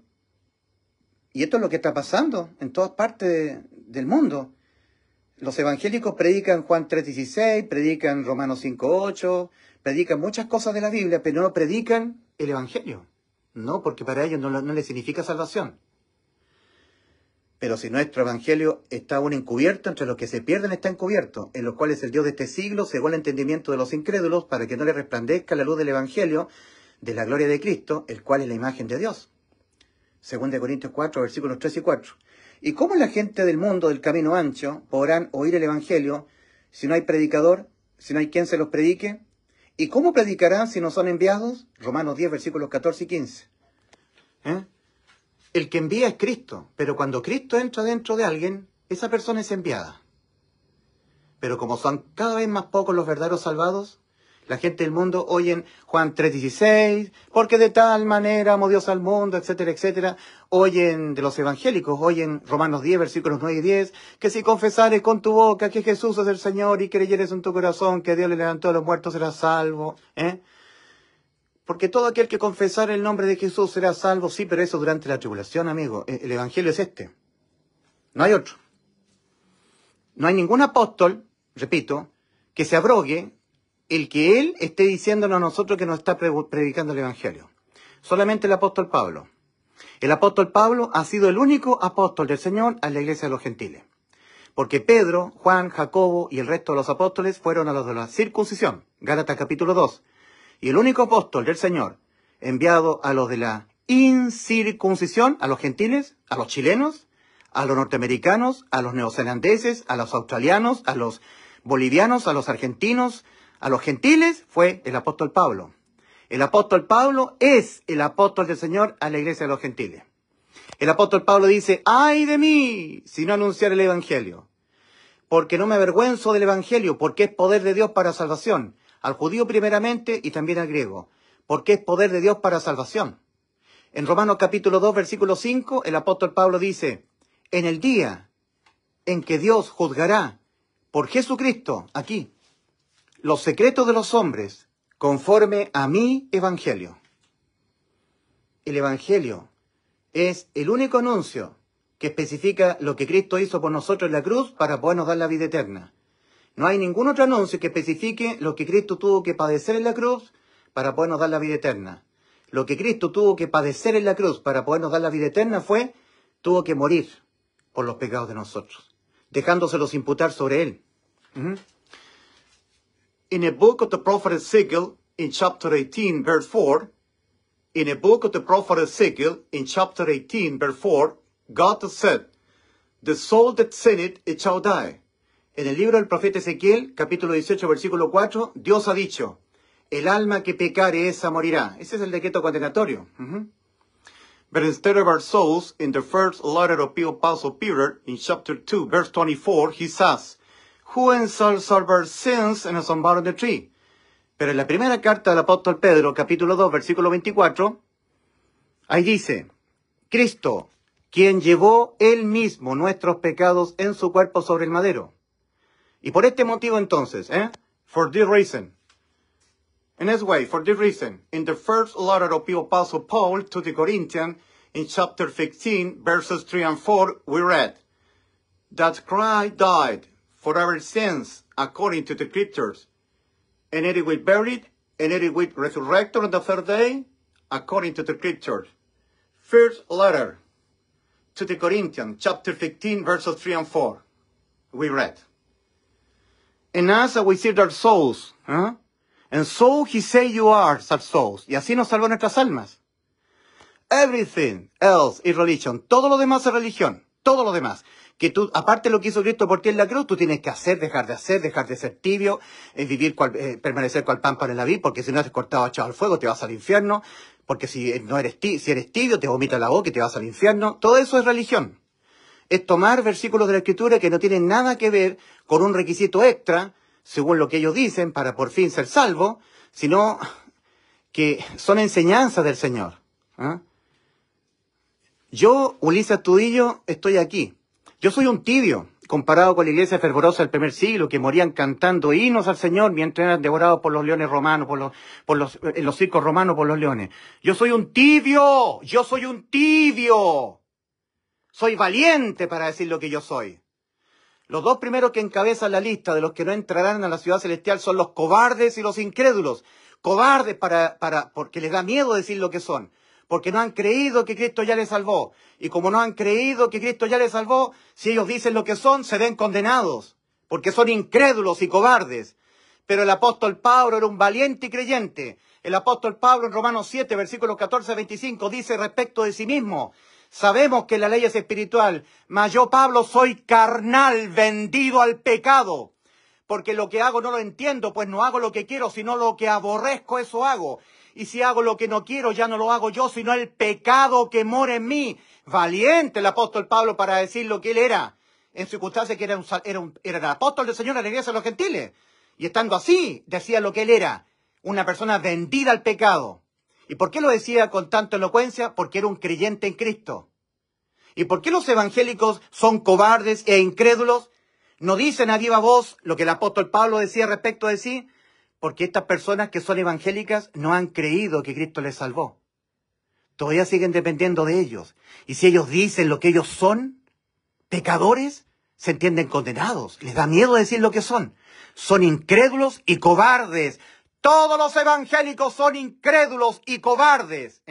Y esto es lo que está pasando en todas partes del mundo. Los evangélicos predican Juan 3:16, predican Romanos 5:8, predican muchas cosas de la Biblia, pero no predican el Evangelio. No, porque para ellos no les significa salvación. Pero si nuestro Evangelio está aún encubierto, entre los que se pierden está encubierto, en los cuales el Dios de este siglo cegó el entendimiento de los incrédulos para que no les resplandezca la luz del Evangelio de la gloria de Cristo, el cual es la imagen de Dios. 2 Corintios 4, versículos 3 y 4. ¿Y cómo la gente del mundo del camino ancho podrán oír el Evangelio si no hay predicador, si no hay quien se los predique? ¿Y cómo predicarán si no son enviados? Romanos 10, versículos 14 y 15. El que envía es Cristo, pero cuando Cristo entra dentro de alguien, esa persona es enviada. Pero como son cada vez más pocos los verdaderos salvados, la gente del mundo oyen Juan 3:16, porque de tal manera amó Dios al mundo, etcétera, etcétera. Oyen de los evangélicos, oyen Romanos 10, versículos 9 y 10, que si confesares con tu boca que Jesús es el Señor y creyeres en tu corazón que Dios le levantó a los muertos, serás salvo. Porque todo aquel que confesara el nombre de Jesús será salvo, sí, pero eso durante la tribulación, amigo. El evangelio es este. No hay otro. No hay ningún apóstol, repito, que se abrogue el que él esté diciéndonos a nosotros que nos está predicando el evangelio. Solamente el apóstol Pablo. El apóstol Pablo ha sido el único apóstol del Señor a la iglesia de los gentiles. Porque Pedro, Juan, Jacobo y el resto de los apóstoles fueron a los de la circuncisión. Gálatas capítulo 2. Y el único apóstol del Señor enviado a los de la incircuncisión, a los gentiles, a los chilenos, a los norteamericanos, a los neozelandeses, a los australianos, a los bolivianos, a los argentinos, a los gentiles, fue el apóstol Pablo. El apóstol Pablo es el apóstol del Señor a la iglesia de los gentiles. El apóstol Pablo dice, ¡ay de mí si no anunciar el evangelio! Porque no me avergüenzo del evangelio, porque es poder de Dios para salvación, al judío primeramente y también al griego, porque es poder de Dios para salvación. En Romanos capítulo 2, versículo 5, el apóstol Pablo dice, en el día en que Dios juzgará por Jesucristo, aquí, los secretos de los hombres, conforme a mi evangelio. El evangelio es el único anuncio que especifica lo que Cristo hizo por nosotros en la cruz para podernos dar la vida eterna. No hay ningún otro anuncio que especifique lo que Cristo tuvo que padecer en la cruz para podernos dar la vida eterna. Lo que Cristo tuvo que padecer en la cruz para podernos dar la vida eterna tuvo que morir por los pecados de nosotros, dejándoselos imputar sobre Él. In a book of the prophet Ezekiel, in chapter 18, verse 4, in a book of the prophet Ezekiel, in chapter 18, verse 4, God said, the soul that sinneth, it shall die. En el libro del profeta Ezequiel, capítulo 18, versículo 4, Dios ha dicho, el alma que pecare esa morirá. Ese es el decreto condenatorio. But instead of our souls, in the first letter of the Apostle Peter, in chapter 2, verse 24, he says, who shall salve our sins and some bar on the tree? Pero en la primera carta del apóstol Pedro, capítulo 2, versículo 24, ahí dice, Cristo, quien llevó él mismo nuestros pecados en su cuerpo sobre el madero. Y por este motivo entonces, for this reason, in this way, for this reason, in the first letter of the Apostle Paul to the Corinthians, in chapter 15, verses 3 and 4, we read, that Christ died for our sins according to the Scriptures, and it will buried, and it will resurrected on the third day, according to the Scriptures. First letter to the Corinthians, chapter 15, verses 3 and 4, we read. And as we saved our souls, and so he said you are such souls. Y así nos salvó nuestras almas. Everything else is religion. Todo lo demás es religión. Todo lo demás. Que tú, aparte de lo que hizo Cristo por ti en la cruz, tú tienes que hacer, dejar de ser tibio, permanecer cual pámpano en la vid, porque si no eres cortado, echado al fuego, te vas al infierno. Porque si eres tibio, te vomita la boca y te vas al infierno. Todo eso es religión. Es tomar versículos de la Escritura que no tienen nada que ver con un requisito extra, según lo que ellos dicen, para por fin ser salvo, sino que son enseñanzas del Señor. Yo, Ulises Tudillo, estoy aquí. Yo soy un tibio, comparado con la iglesia fervorosa del primer siglo, que morían cantando himnos al Señor mientras eran devorados por los leones romanos, en los circos romanos por los leones. Yo soy un tibio, Soy valiente para decir lo que yo soy. Los dos primeros que encabezan la lista de los que no entrarán a la ciudad celestial son los cobardes y los incrédulos. Cobardes porque les da miedo decir lo que son. Porque no han creído que Cristo ya les salvó. Y como no han creído que Cristo ya les salvó, si ellos dicen lo que son, se ven condenados. Porque son incrédulos y cobardes. Pero el apóstol Pablo era un valiente y creyente. El apóstol Pablo en Romanos 7, versículos 14 a 25, dice respecto de sí mismo, sabemos que la ley es espiritual, mas yo, Pablo, soy carnal, vendido al pecado. Porque lo que hago no lo entiendo, pues no hago lo que quiero, sino lo que aborrezco, eso hago. Y si hago lo que no quiero, ya no lo hago yo, sino el pecado que mora en mí. Valiente el apóstol Pablo para decir lo que él era, en circunstancias que era el apóstol del Señor en la iglesia de los gentiles. Y estando así, decía lo que él era, una persona vendida al pecado. ¿Y por qué lo decía con tanta elocuencia? Porque era un creyente en Cristo. ¿Y por qué los evangélicos son cobardes e incrédulos? No dicen a viva voz lo que el apóstol Pablo decía respecto de sí, Porque estas personas que son evangélicas no han creído que Cristo les salvó. Todavía siguen dependiendo de ellos. Y si ellos dicen lo que ellos son, pecadores, se entienden condenados. Les da miedo decir lo que son. Son incrédulos y cobardes. Todos los evangélicos son incrédulos y cobardes.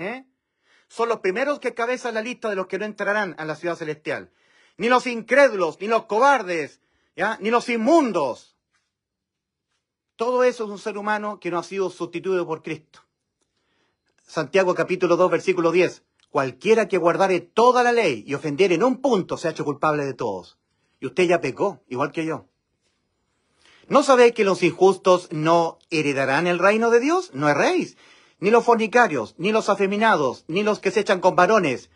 Son los primeros que encabezan la lista de los que no entrarán a la ciudad celestial. Ni los incrédulos, ni los cobardes, ¿ya? Ni los inmundos. Todo eso es un ser humano que no ha sido sustituido por Cristo. Santiago capítulo 2, versículo 10. Cualquiera que guardare toda la ley y ofendiere en un punto se ha hecho culpable de todos. Y usted ya pecó, igual que yo. ¿No sabéis que los injustos no heredarán el reino de Dios? No erréis. Ni los fornicarios, ni los afeminados, ni los que se echan con varones,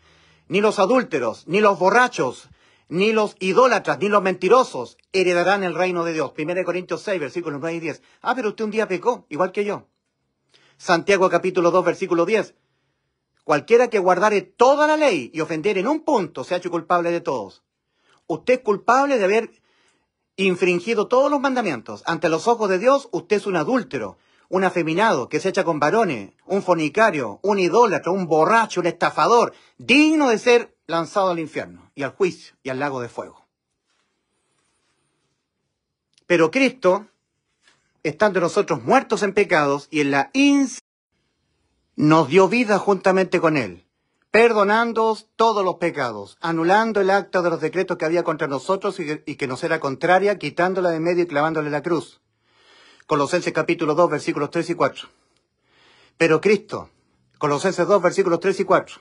ni los adúlteros, ni los borrachos, ni los idólatras, ni los mentirosos heredarán el reino de Dios. 1 Corintios 6, versículos 9 y 10. Pero usted un día pecó, igual que yo. Santiago capítulo 2, versículo 10. Cualquiera que guardare toda la ley y ofendiere en un punto se ha hecho culpable de todos. Usted es culpable de haber infringido todos los mandamientos. Ante los ojos de Dios, usted es un adúltero, un afeminado que se echa con varones, un fornicario, un idólatra, un borracho, un estafador, digno de ser lanzado al infierno y al juicio y al lago de fuego. Pero Cristo, estando nosotros muertos en pecados y en la nos dio vida juntamente con Él, perdonándoos todos los pecados, anulando el acta de los decretos que había contra nosotros y que nos era contraria, quitándola de medio y clavándole la cruz. Colosenses capítulo 2, versículos 3 y 4. Pero Cristo, Colosenses 2, versículos 3 y 4.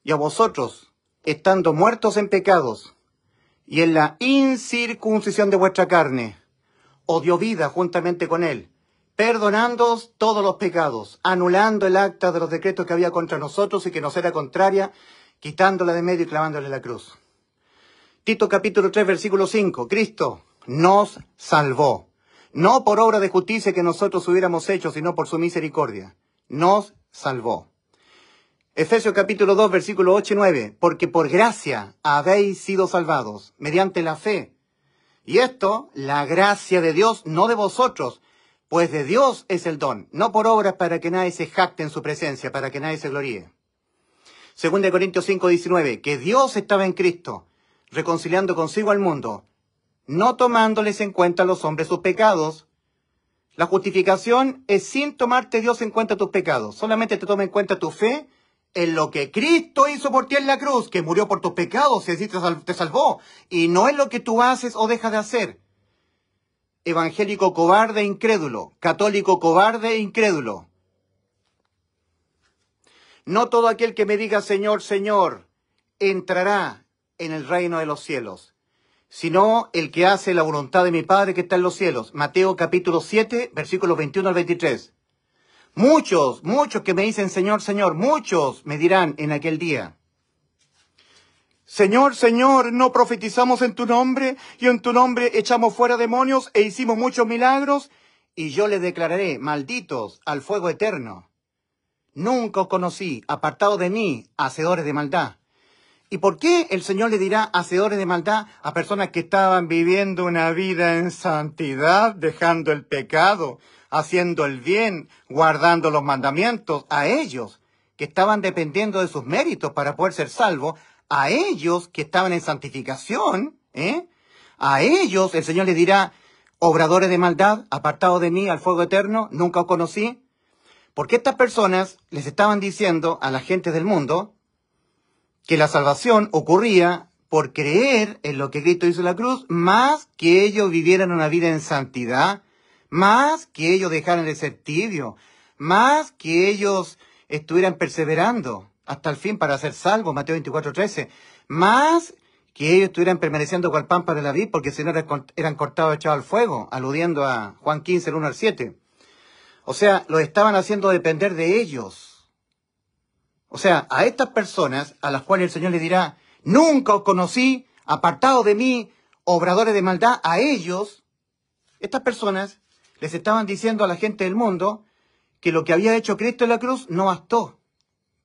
Y a vosotros, estando muertos en pecados y en la incircuncisión de vuestra carne, os dio vida juntamente con Él, perdonándoos todos los pecados, anulando el acta de los decretos que había contra nosotros y que nos era contraria, quitándola de medio y clavándole la cruz. Tito capítulo 3, versículo 5. Cristo nos salvó, no por obra de justicia que nosotros hubiéramos hecho, sino por su misericordia. Nos salvó. Efesios capítulo 2, versículo 8 y 9. Porque por gracia habéis sido salvados, mediante la fe. Y esto, la gracia de Dios, no de vosotros, pues de Dios es el don, no por obras para que nadie se jacte en su presencia, para que nadie se gloríe. 2 Corintios 5, 19. Que Dios estaba en Cristo, reconciliando consigo al mundo, no tomándoles en cuenta a los hombres sus pecados. La justificación es sin tomarte Dios en cuenta tus pecados. Solamente te toma en cuenta tu fe en lo que Cristo hizo por ti en la cruz, que murió por tus pecados y así te salvó. Y no en lo que tú haces o dejas de hacer. Evangélico cobarde e incrédulo. Católico cobarde e incrédulo. No todo aquel que me diga Señor, Señor, entrará en el reino de los cielos, sino el que hace la voluntad de mi Padre que está en los cielos. Mateo capítulo 7, versículos 21 al 23. Muchos que me dicen Señor, Señor, muchos me dirán en aquel día: Señor, Señor, ¿no profetizamos en tu nombre y en tu nombre echamos fuera demonios e hicimos muchos milagros? Y yo les declararé: malditos al fuego eterno. Nunca os conocí, apartados de mí, hacedores de maldad. ¿Y por qué el Señor le dirá hacedores de maldad a personas que estaban viviendo una vida en santidad, dejando el pecado, haciendo el bien, guardando los mandamientos? A ellos que estaban dependiendo de sus méritos para poder ser salvos, a ellos que estaban en santificación, a ellos el Señor les dirá: obradores de maldad, apartados de mí al fuego eterno, nunca os conocí. Porque estas personas les estaban diciendo a la gente del mundo que la salvación ocurría por creer en lo que Cristo hizo en la cruz, más que ellos vivieran una vida en santidad, más que ellos dejaran de ser tibios, más que ellos estuvieran perseverando hasta el fin para ser salvos, Mateo 24:13, más que ellos estuvieran permaneciendo cual pámpano de la vid, porque si no eran cortados y echados al fuego, aludiendo a Juan 15, el 1 al 7. O sea, los estaban haciendo depender de ellos. O sea, a estas personas a las cuales el Señor les dirá: nunca os conocí, apartados de mí, obradores de maldad, a ellos, estas personas les estaban diciendo a la gente del mundo que lo que había hecho Cristo en la cruz no bastó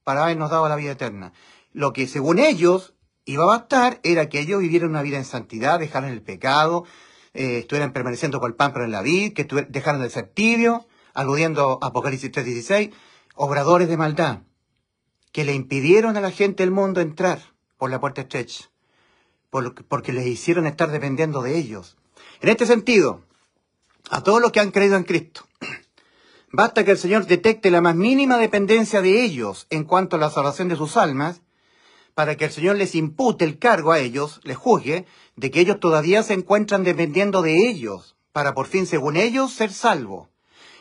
para habernos dado la vida eterna. Lo que según ellos iba a bastar era que ellos vivieran una vida en santidad, dejaran el pecado, estuvieran permaneciendo con el pámpano en la vid, que dejaran de ser tibios, aludiendo a Apocalipsis 3:16, obradores de maldad, que le impidieron a la gente del mundo entrar por la puerta estrecha, porque les hicieron estar dependiendo de ellos. En este sentido, a todos los que han creído en Cristo, basta que el Señor detecte la más mínima dependencia de ellos en cuanto a la salvación de sus almas, para que el Señor les impute el cargo a ellos, les juzgue, de que ellos todavía se encuentran dependiendo de ellos, para por fin, según ellos, ser salvos.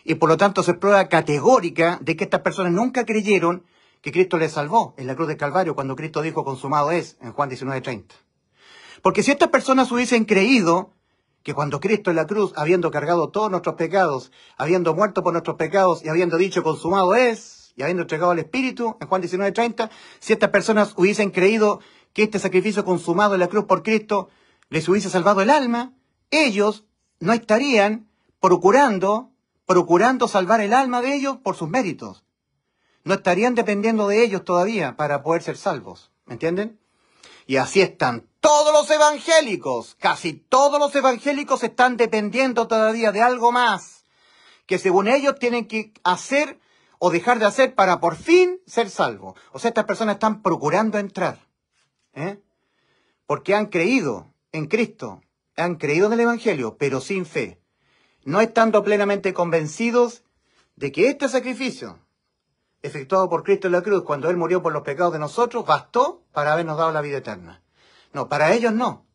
Y por lo tanto, se prueba categórica de que estas personas nunca creyeron que Cristo les salvó en la cruz del Calvario, cuando Cristo dijo, consumado es, en Juan 19:30. Porque si estas personas hubiesen creído que cuando Cristo en la cruz, habiendo cargado todos nuestros pecados, habiendo muerto por nuestros pecados y habiendo dicho consumado es, y habiendo entregado al Espíritu, en Juan 19:30, si estas personas hubiesen creído que este sacrificio consumado en la cruz por Cristo les hubiese salvado el alma, ellos no estarían procurando salvar el alma de ellos por sus méritos. No estarían dependiendo de ellos todavía para poder ser salvos. ¿Me entienden? Y así están todos los evangélicos. Casi todos los evangélicos están dependiendo todavía de algo más que según ellos tienen que hacer o dejar de hacer para por fin ser salvos. O sea, estas personas están procurando entrar. Porque han creído en Cristo, han creído en el Evangelio, pero sin fe. No estando plenamente convencidos de que este sacrificio efectuado por Cristo en la cruz, cuando Él murió por los pecados de nosotros, bastó para habernos dado la vida eterna. No, para ellos no.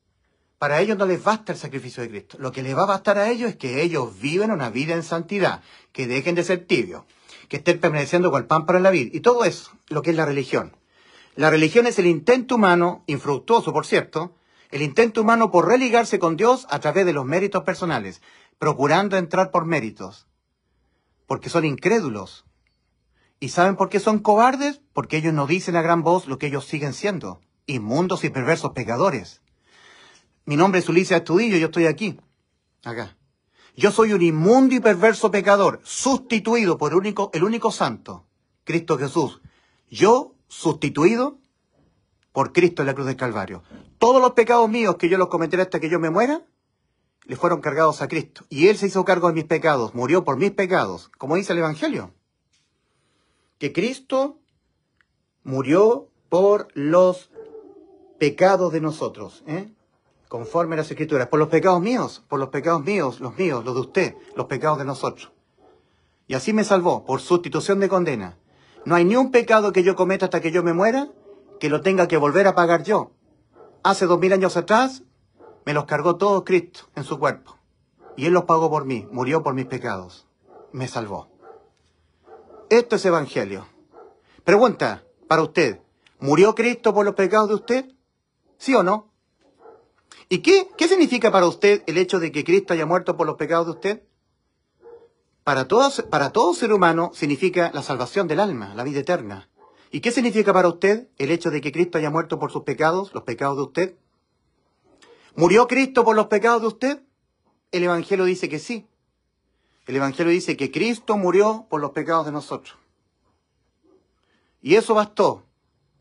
Para ellos no les basta el sacrificio de Cristo. Lo que les va a bastar a ellos es que ellos viven una vida en santidad, que dejen de ser tibios, que estén permaneciendo con el pámpano en la vid. Y todo eso, lo que es la religión. La religión es el intento humano, infructuoso por cierto, el intento humano por religarse con Dios a través de los méritos personales, procurando entrar por méritos, porque son incrédulos. ¿Y saben por qué son cobardes? Porque ellos no dicen a gran voz lo que ellos siguen siendo, inmundos y perversos pecadores. Mi nombre es Ulises Astudillo, yo estoy aquí, acá. Yo soy un inmundo y perverso pecador, sustituido por el único santo, Cristo Jesús. Yo, sustituido por Cristo en la cruz del Calvario. Todos los pecados míos que yo los cometeré hasta que yo me muera, le fueron cargados a Cristo. Y Él se hizo cargo de mis pecados, murió por mis pecados, como dice el Evangelio. Que Cristo murió por los pecados de nosotros, conforme a las Escrituras, por los pecados míos, los de usted, los pecados de nosotros. Y así me salvó, por sustitución de condena. No hay ni un pecado que yo cometa hasta que yo me muera, que lo tenga que volver a pagar yo. Hace 2000 años atrás, me los cargó todo Cristo en su cuerpo. Y Él los pagó por mí, murió por mis pecados. Me salvó. Esto es Evangelio. Pregunta para usted, ¿murió Cristo por los pecados de usted? ¿Sí o no? ¿Y qué significa para usted el hecho de que Cristo haya muerto por los pecados de usted? Para todo ser humano significa la salvación del alma, la vida eterna. ¿Y qué significa para usted el hecho de que Cristo haya muerto por sus pecados, los pecados de usted? ¿Murió Cristo por los pecados de usted? El Evangelio dice que sí. El Evangelio dice que Cristo murió por los pecados de nosotros. Y eso bastó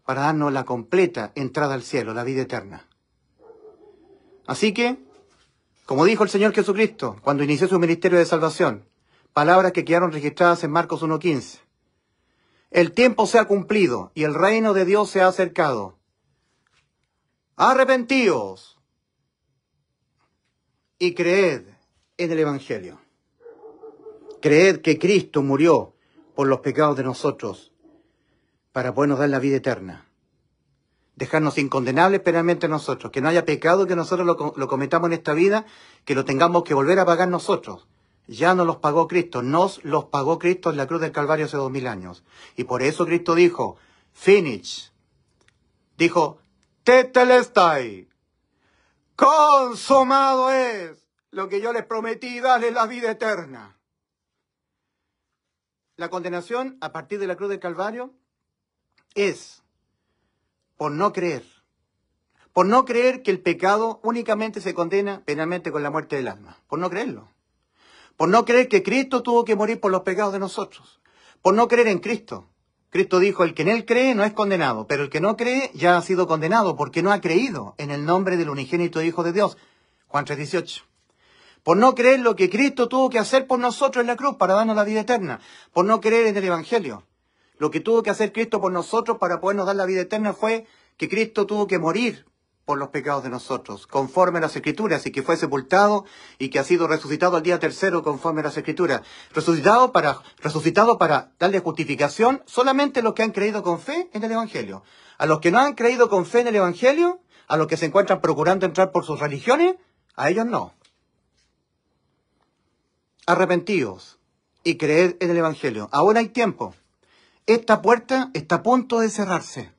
para darnos la completa entrada al cielo, la vida eterna. Así que, como dijo el Señor Jesucristo cuando inició su ministerio de salvación, palabras que quedaron registradas en Marcos 1:15. El tiempo se ha cumplido y el reino de Dios se ha acercado. Arrepentíos y creed en el Evangelio. Creed que Cristo murió por los pecados de nosotros para podernos dar la vida eterna. Dejarnos incondenables penalmente nosotros. Que no haya pecado que nosotros lo cometamos en esta vida, que lo tengamos que volver a pagar nosotros. Ya nos los pagó Cristo. Nos los pagó Cristo en la cruz del Calvario hace 2000 años. Y por eso Cristo dijo, finish. Dijo, tetelestai. Consumado es lo que yo les prometí, darles la vida eterna. La condenación a partir de la cruz del Calvario es por no creer. Por no creer que el pecado únicamente se condena penalmente con la muerte del alma. Por no creerlo. Por no creer que Cristo tuvo que morir por los pecados de nosotros. Por no creer en Cristo. Cristo dijo, el que en Él cree no es condenado, pero el que no cree ya ha sido condenado porque no ha creído en el nombre del unigénito Hijo de Dios. Juan 3:18. Por no creer lo que Cristo tuvo que hacer por nosotros en la cruz para darnos la vida eterna. Por no creer en el Evangelio. Lo que tuvo que hacer Cristo por nosotros para podernos dar la vida eterna fue que Cristo tuvo que morir por los pecados de nosotros, conforme a las Escrituras, y que fue sepultado y que ha sido resucitado al día tercero conforme a las Escrituras. Resucitado para darle justificación solamente a los que han creído con fe en el Evangelio. A los que no han creído con fe en el Evangelio, a los que se encuentran procurando entrar por sus religiones, a ellos no. Arrepentíos y creed en el Evangelio. Ahora hay tiempo. Esta puerta está a punto de cerrarse.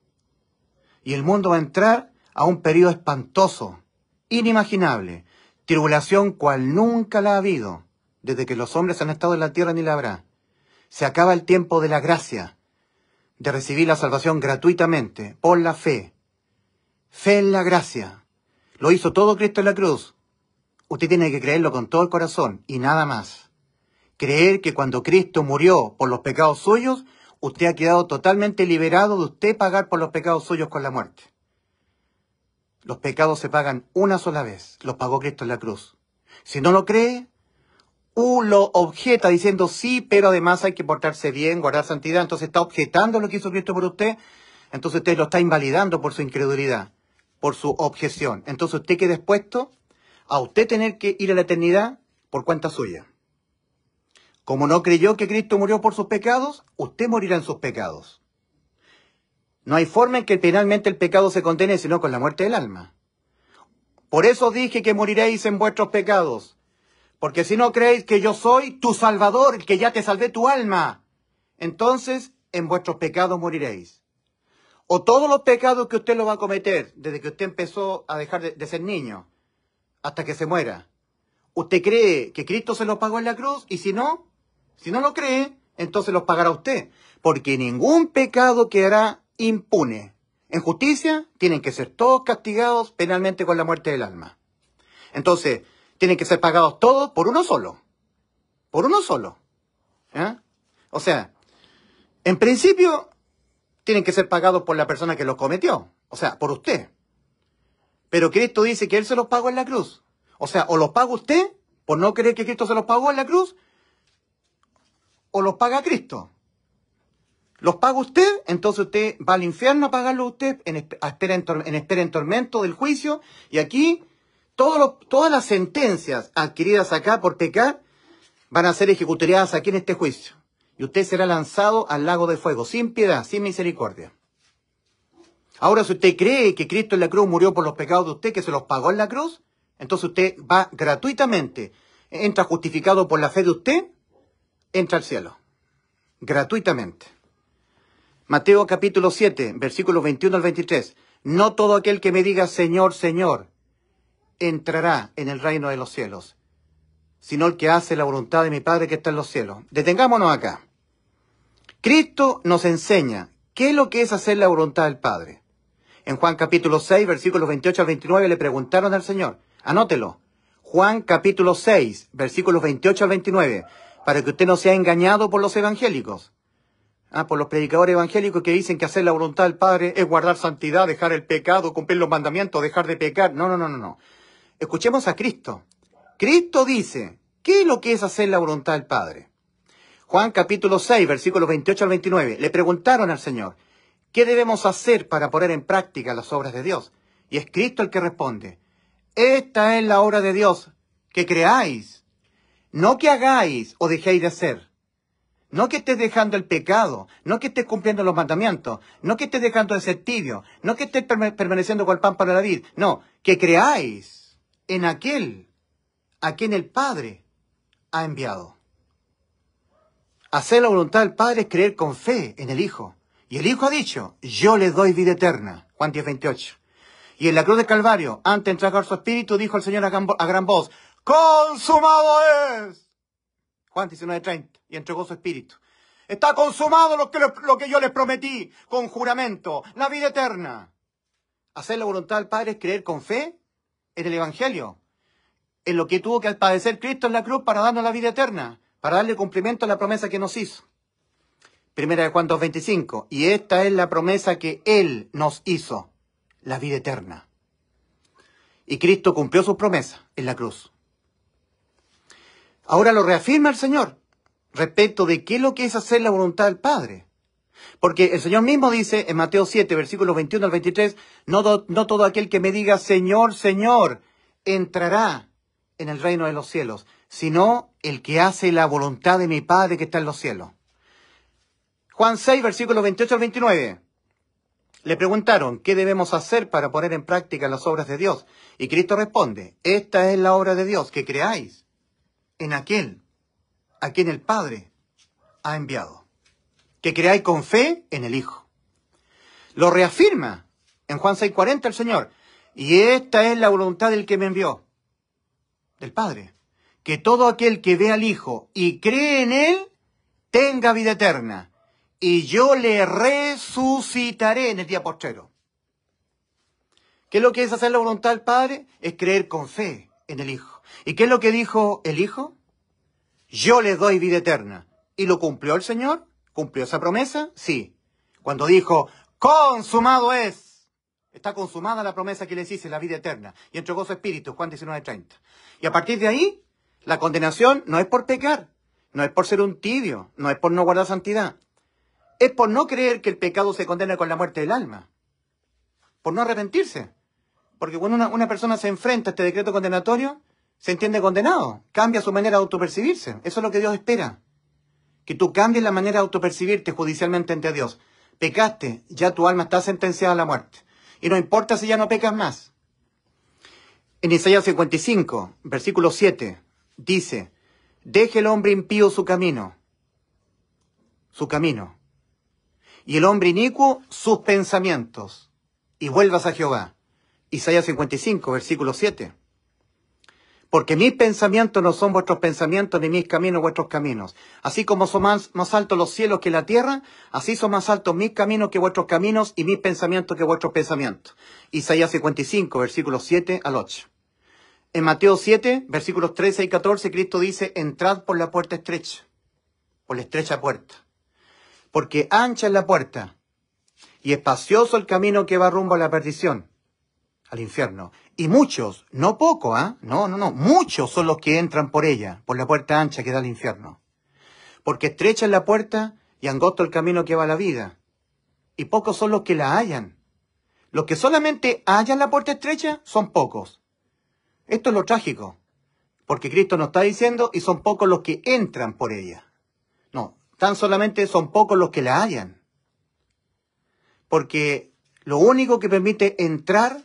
Y el mundo va a entrar a un periodo espantoso, inimaginable, tribulación cual nunca la ha habido, desde que los hombres han estado en la tierra ni la habrá. Se acaba el tiempo de la gracia, de recibir la salvación gratuitamente, por la fe. Fe en la gracia. Lo hizo todo Cristo en la cruz. Usted tiene que creerlo con todo el corazón y nada más. Creer que cuando Cristo murió por los pecados suyos, usted ha quedado totalmente liberado de usted pagar por los pecados suyos con la muerte. Los pecados se pagan una sola vez. Los pagó Cristo en la cruz. Si no lo cree, lo objeta diciendo sí, pero además hay que portarse bien, guardar santidad. Entonces está objetando lo que hizo Cristo por usted. Entonces usted lo está invalidando por su incredulidad, por su objeción. Entonces usted queda expuesto a usted tener que ir a la eternidad por cuenta suya. Como no creyó que Cristo murió por sus pecados, usted morirá en sus pecados. No hay forma en que penalmente el pecado se condene sino con la muerte del alma. Por eso dije que moriréis en vuestros pecados. Porque si no creéis que yo soy tu Salvador, que ya te salvé tu alma, entonces en vuestros pecados moriréis. O todos los pecados que usted lo va a cometer desde que usted empezó a dejar de ser niño hasta que se muera. Usted cree que Cristo se los pagó en la cruz y si no lo cree, entonces los pagará usted. Porque ningún pecado quedará impune. En justicia tienen que ser todos castigados penalmente con la muerte del alma. Entonces, tienen que ser pagados todos por uno solo. Por uno solo. ¿Eh? O sea, en principio, tienen que ser pagados por la persona que los cometió. O sea, por usted. Pero Cristo dice que Él se los pagó en la cruz. O sea, o los paga usted, por no creer que Cristo se los pagó en la cruz, o los paga Cristo. Los paga usted, entonces usted va al infierno a pagarlo usted en espera en tormento del juicio. Y aquí, todas las sentencias adquiridas acá por pecar van a ser ejecutadas aquí en este juicio. Y usted será lanzado al lago de fuego, sin piedad, sin misericordia. Ahora, si usted cree que Cristo en la cruz murió por los pecados de usted, que se los pagó en la cruz, entonces usted va gratuitamente, entra justificado por la fe de usted, entra al cielo. Gratuitamente. Mateo capítulo 7, versículos 21 al 23. No todo aquel que me diga Señor, Señor, entrará en el reino de los cielos, sino el que hace la voluntad de mi Padre que está en los cielos. Detengámonos acá. Cristo nos enseña qué es lo que es hacer la voluntad del Padre. En Juan capítulo 6, versículos 28 al 29, le preguntaron al Señor. Anótelo. Juan capítulo 6, versículos 28 al 29, para que usted no sea engañado por los evangélicos. Por los predicadores evangélicos que dicen que hacer la voluntad del Padre es guardar santidad, dejar el pecado, cumplir los mandamientos, dejar de pecar. No. Escuchemos a Cristo. Cristo dice, ¿qué es lo que es hacer la voluntad del Padre? Juan capítulo 6, versículos 28 al 29. Le preguntaron al Señor, ¿qué debemos hacer para poner en práctica las obras de Dios? Y es Cristo el que responde, esta es la obra de Dios, que creáis, no que hagáis o dejéis de hacer. No que estés dejando el pecado, no que estés cumpliendo los mandamientos, no que estés dejando de ser tibio, no que estés permaneciendo con el pan para la vida. No, que creáis en aquel a quien el Padre ha enviado. Hacer la voluntad del Padre es creer con fe en el Hijo. Y el Hijo ha dicho, yo les doy vida eterna. Juan 10, 28. Y en la cruz del Calvario, antes de entregar su espíritu, dijo el Señor a gran voz, ¡consumado es! Juan 19, 30. Y entregó su espíritu. Está consumado lo que yo les prometí con juramento, la vida eterna. Hacer la voluntad del Padre es creer con fe en el Evangelio, en lo que tuvo que padecer Cristo en la cruz para darnos la vida eterna, para darle cumplimiento a la promesa que nos hizo. Primera de Juan 2:25. Y esta es la promesa que Él nos hizo, la vida eterna. Y Cristo cumplió su promesa en la cruz. Ahora lo reafirma el Señor respecto de qué es lo que es hacer la voluntad del Padre. Porque el Señor mismo dice en Mateo 7, versículos 21 al 23, no todo aquel que me diga Señor, Señor, entrará en el reino de los cielos, sino el que hace la voluntad de mi Padre que está en los cielos. Juan 6, versículos 28 al 29. Le preguntaron, ¿qué debemos hacer para poner en práctica las obras de Dios? Y Cristo responde, esta es la obra de Dios, que creáis en aquel a quien el Padre ha enviado. Que creáis con fe en el Hijo. Lo reafirma en Juan 6:40 el Señor. Y esta es la voluntad del que me envió, del Padre. Que todo aquel que ve al Hijo y cree en Él, tenga vida eterna. Y yo le resucitaré en el día postrero. ¿Qué es lo que es hacer la voluntad del Padre? Es creer con fe en el Hijo. ¿Y qué es lo que dijo el Hijo? Yo le doy vida eterna. ¿Y lo cumplió el Señor? ¿Cumplió esa promesa? Sí. Cuando dijo, consumado es. Está consumada la promesa que les hice, la vida eterna. Y entregó su espíritu, Juan 19:30. Y a partir de ahí, la condenación no es por pecar, no es por ser un tibio, no es por no guardar santidad. Es por no creer que el pecado se condena con la muerte del alma. Por no arrepentirse. Porque cuando una persona se enfrenta a este decreto condenatorio, se entiende condenado. Cambia su manera de autopercibirse. Eso es lo que Dios espera. Que tú cambies la manera de autopercibirte judicialmente ante Dios. Pecaste, ya tu alma está sentenciada a la muerte. Y no importa si ya no pecas más. En Isaías 55, versículo 7, dice, deje el hombre impío su camino. Y el hombre inicuo sus pensamientos. Y vuelvas a Jehová. Isaías 55, versículo 7. Porque mis pensamientos no son vuestros pensamientos, ni mis caminos vuestros caminos. Así como son más altos los cielos que la tierra, así son más altos mis caminos que vuestros caminos, y mis pensamientos que vuestros pensamientos. Isaías 55, versículos 7 al 8. En Mateo 7, versículos 13 y 14, Cristo dice, entrad por la puerta estrecha, por la estrecha puerta. Porque ancha es la puerta, y espacioso el camino que va rumbo a la perdición, al infierno. Y muchos, no pocos, no, muchos son los que entran por ella, por la puerta ancha que da al infierno. Porque estrecha es la puerta y angosto el camino que va a la vida. Y pocos son los que la hallan. Los que solamente hallan la puerta estrecha son pocos. Esto es lo trágico. Porque Cristo nos está diciendo, y son pocos los que entran por ella. No, tan solamente son pocos los que la hallan. Porque lo único que permite entrar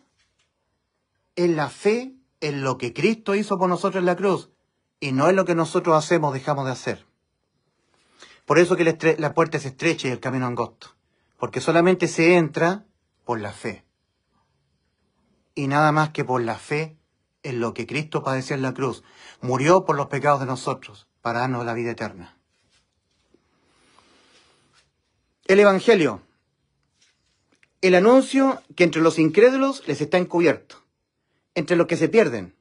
es la fe en lo que Cristo hizo por nosotros en la cruz, y no en lo que nosotros hacemos, dejamos de hacer. Por eso que la puerta es estrecha y el camino angosto, porque solamente se entra por la fe. Y nada más que por la fe en lo que Cristo padeció en la cruz. Murió por los pecados de nosotros, para darnos la vida eterna. El Evangelio. El anuncio que entre los incrédulos les está encubierto. Entre los que se pierden.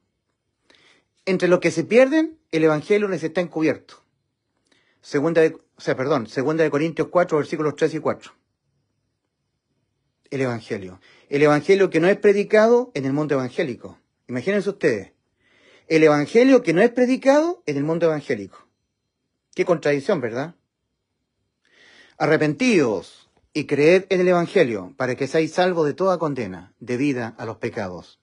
Entre los que se pierden, el Evangelio les está encubierto. Segunda de Corintios 4, versículos 3 y 4. El Evangelio. El Evangelio que no es predicado en el mundo evangélico. Imagínense ustedes. El Evangelio que no es predicado en el mundo evangélico. Qué contradicción, ¿verdad? Arrepentidos y creed en el Evangelio para que seáis salvos de toda condena debida a los pecados.